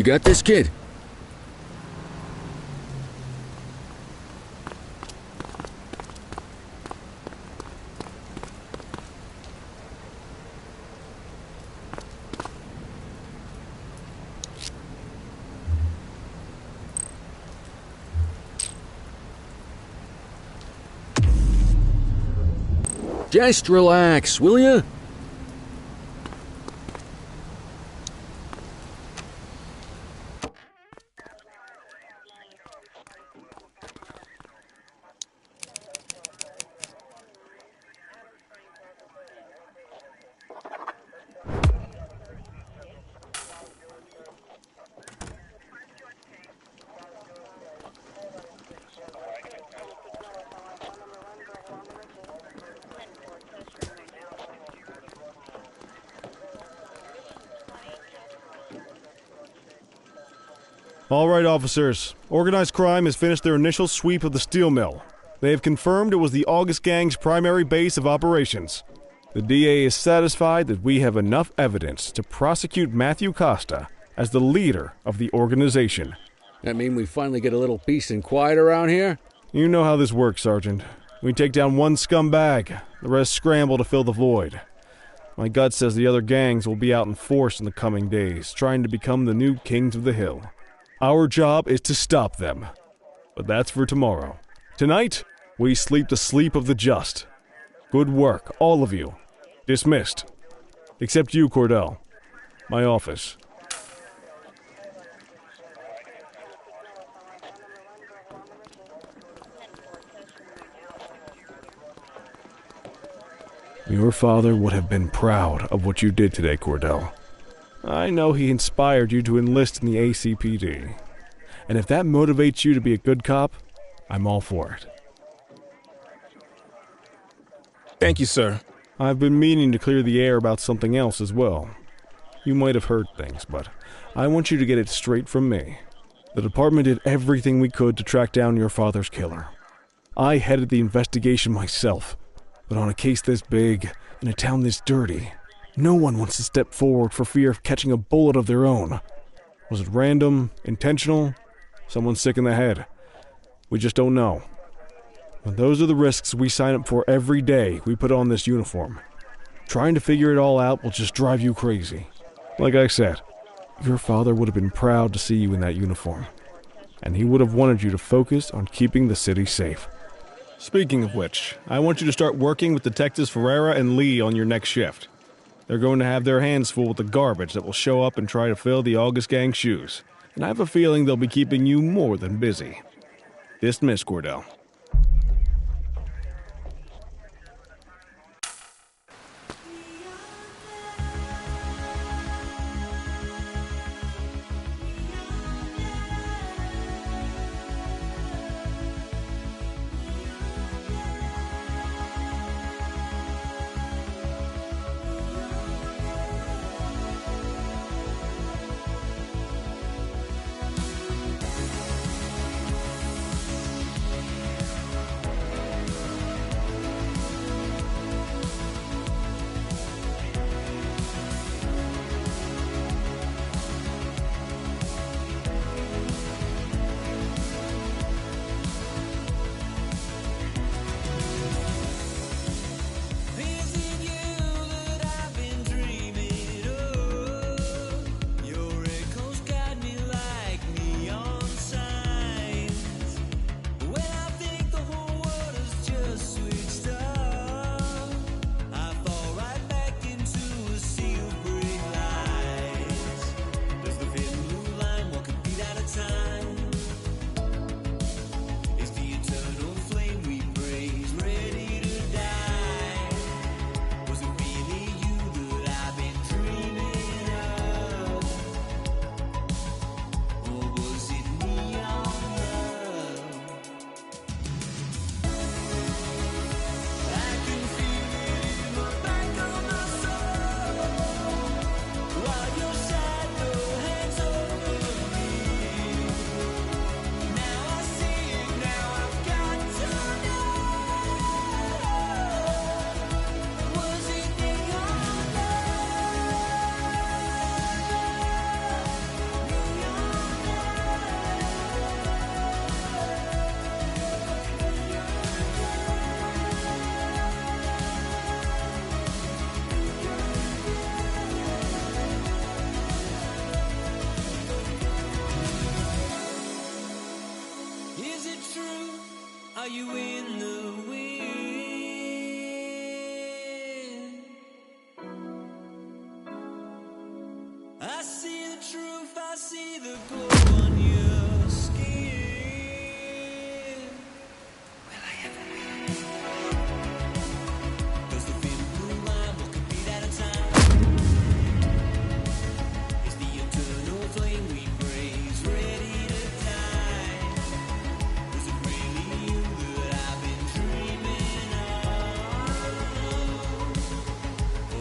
You got this, kid? Just relax, will ya? All right, officers. Organized crime has finished their initial sweep of the steel mill. They have confirmed it was the August Gang's primary base of operations. The DA is satisfied that we have enough evidence to prosecute Matthew Costa as the leader of the organization. That mean we finally get a little peace and quiet around here? You know how this works, Sergeant. We take down one scumbag, the rest scramble to fill the void. My gut says the other gangs will be out in force in the coming days, trying to become the new kings of the hill. Our job is to stop them. But that's for tomorrow. Tonight, we sleep the sleep of the just. Good work, all of you. Dismissed. Except you, Cordell. My office. Your father would have been proud of what you did today, Cordell. I know he inspired you to enlist in the ACPD. And if that motivates you to be a good cop, I'm all for it. Thank you, sir. I've been meaning to clear the air about something else as well. You might have heard things, but I want you to get it straight from me. The department did everything we could to track down your father's killer. I headed the investigation myself, but on a case this big, in a town this dirty, no one wants to step forward for fear of catching a bullet of their own. Was it random, intentional, someone sick in the head? We just don't know. And those are the risks we sign up for every day we put on this uniform. Trying to figure it all out will just drive you crazy. Like I said, your father would have been proud to see you in that uniform. And he would have wanted you to focus on keeping the city safe. Speaking of which, I want you to start working with Detectives Ferreira and Lee on your next shift. They're going to have their hands full with the garbage that will show up and try to fill the August Gang's shoes. And I have a feeling they'll be keeping you more than busy. Dismiss, Cordell. Are you in the wind? I see the truth, I see the glow on your skin. Will I ever win? Does the thin blue line walk a beat at a time? Is the eternal flame we praise ready to die? Was it really you that I've been dreaming of?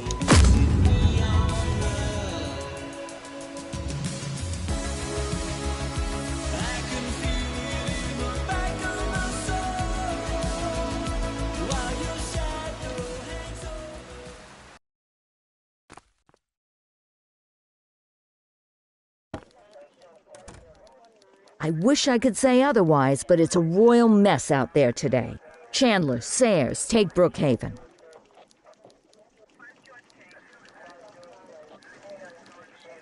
Or was it neon love? I can feel it in the back of my soul while your shadow hangs over. I wish I could say otherwise, but it's a royal mess out there today. Chandler, Sayers, take Brookhaven.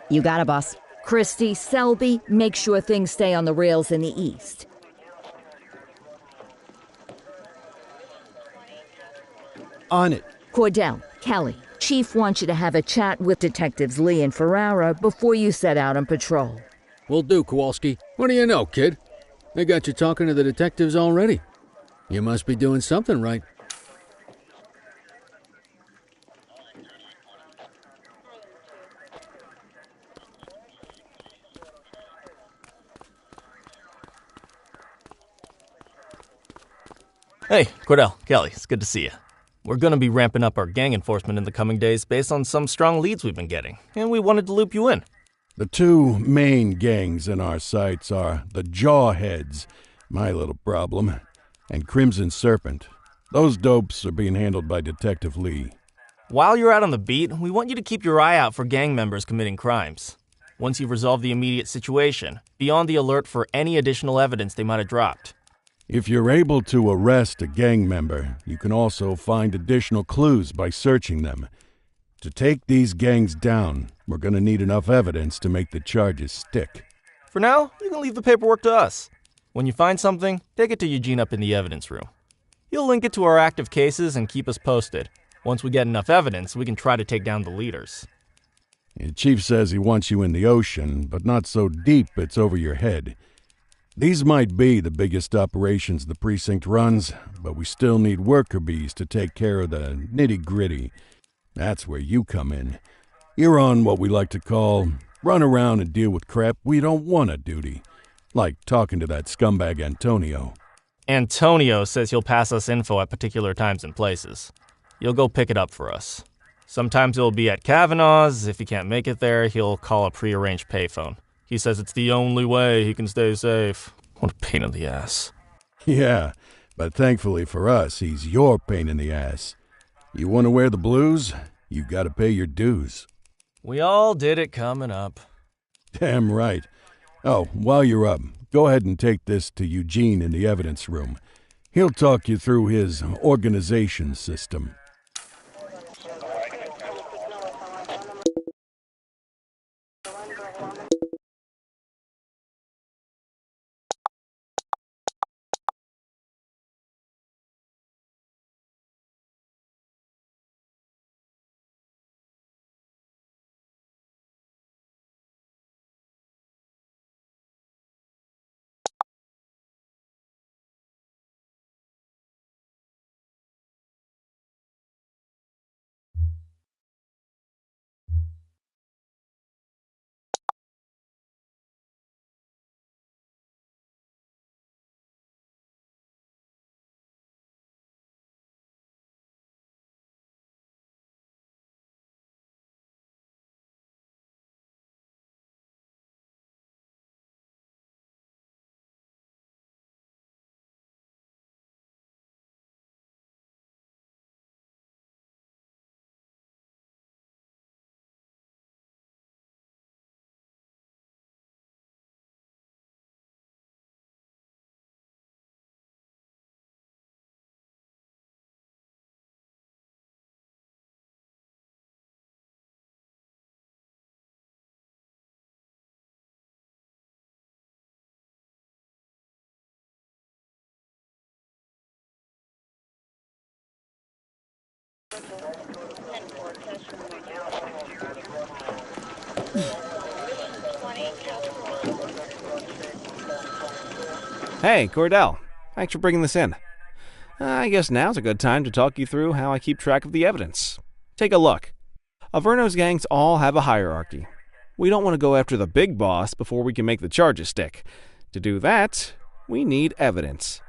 You got it, boss. Christy, Selby, make sure things stay on the rails in the east. On it. Cordell, Kelly, Chief wants you to have a chat with Detectives Lee and Ferrara before you set out on patrol. Will do, Kowalski. What do you know, kid? They got you talking to the detectives already. You must be doing something right. Hey, Cordell, Kelly, it's good to see you. We're going to be ramping up our gang enforcement in the coming days based on some strong leads we've been getting, and we wanted to loop you in. The two main gangs in our sights are the Jawheads, my little problem, and Crimson Serpent. Those dopes are being handled by Detective Lee. While you're out on the beat, we want you to keep your eye out for gang members committing crimes. Once you've resolved the immediate situation, be on the alert for any additional evidence they might have dropped. If you're able to arrest a gang member, you can also find additional clues by searching them. To take these gangs down, we're going to need enough evidence to make the charges stick. For now, you can leave the paperwork to us. When you find something, take it to Eugene up in the evidence room. He'll link it to our active cases and keep us posted. Once we get enough evidence, we can try to take down the leaders. The chief says he wants you in the ocean, but not so deep it's over your head. These might be the biggest operations the precinct runs, but we still need worker bees to take care of the nitty-gritty. That's where you come in. You're on what we like to call run around and deal with crap we don't want to duty. Like talking to that scumbag Antonio. Antonio says he'll pass us info at particular times and places. You'll go pick it up for us. Sometimes it'll be at Kavanaugh's. If he can't make it there, he'll call a prearranged payphone. He says it's the only way he can stay safe. What a pain in the ass. Yeah, but thankfully for us, he's your pain in the ass. You want to wear the blues? You gotta pay your dues. We all did it coming up. Damn right. Oh, while you're up, go ahead and take this to Eugene in the evidence room. He'll talk you through his organization system. Hey, Cordell. Thanks for bringing this in. I guess now's a good time to talk you through how I keep track of the evidence. Take a look. Averno's gangs all have a hierarchy. We don't want to go after the big boss before we can make the charges stick. To do that, we need evidence.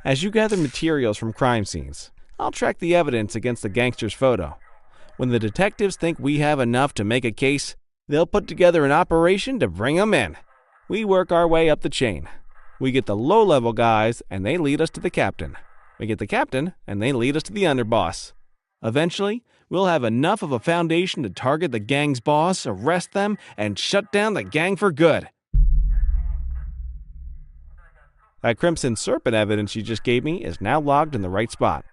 As you gather materials from crime scenes, I'll track the evidence against the gangster's photo. When the detectives think we have enough to make a case, they'll put together an operation to bring them in. We work our way up the chain. We get the low-level guys, and they lead us to the captain. We get the captain, and they lead us to the underboss. Eventually, we'll have enough of a foundation to target the gang's boss, arrest them, and shut down the gang for good. That Crimson Serpent evidence you just gave me is now logged in the right spot.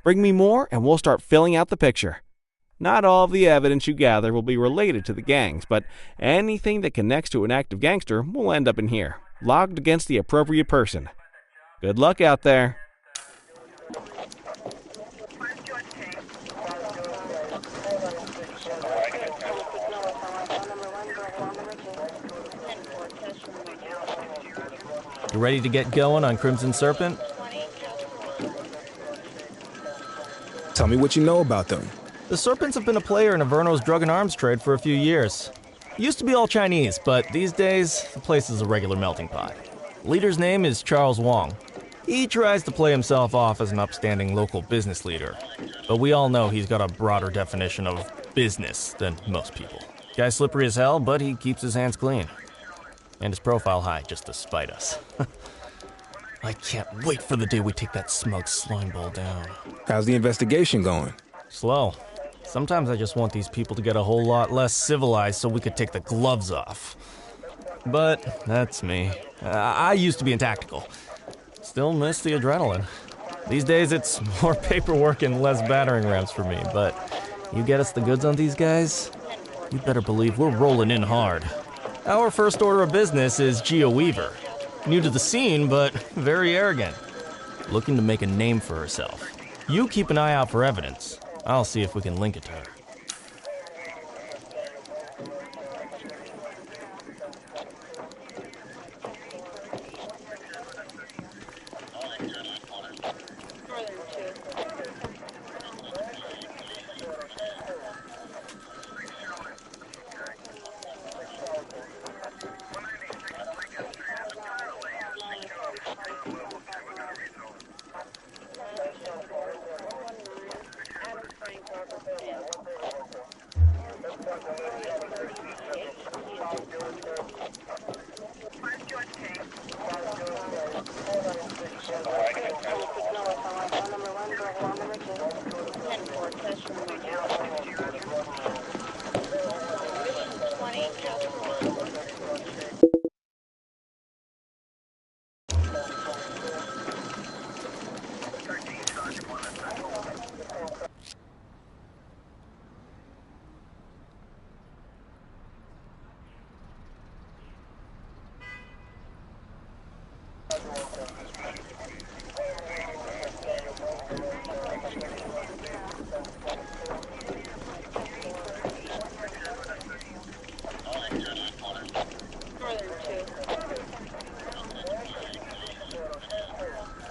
Bring me more, and we'll start filling out the picture. Not all of the evidence you gather will be related to the gangs, but anything that connects to an active gangster will end up in here, logged against the appropriate person. Good luck out there. You ready to get going on Crimson Serpent? Tell me what you know about them. The Serpents have been a player in Averno's drug and arms trade for a few years. Used to be all Chinese, but these days, the place is a regular melting pot. Leader's name is Charles Wong. He tries to play himself off as an upstanding local business leader, but we all know he's got a broader definition of business than most people. Guy's slippery as hell, but he keeps his hands clean. And his profile high just to spite us. I can't wait for the day we take that smug slime ball down. How's the investigation going? Slow. Sometimes I just want these people to get a whole lot less civilized so we could take the gloves off. But that's me. I used to be in tactical. Still miss the adrenaline. These days it's more paperwork and less battering rams for me, but you get us the goods on these guys, you better believe we're rolling in hard. Our first order of business is Gia Weaver. New to the scene, but very arrogant. Looking to make a name for herself. You keep an eye out for evidence. I'll see if we can link it to her.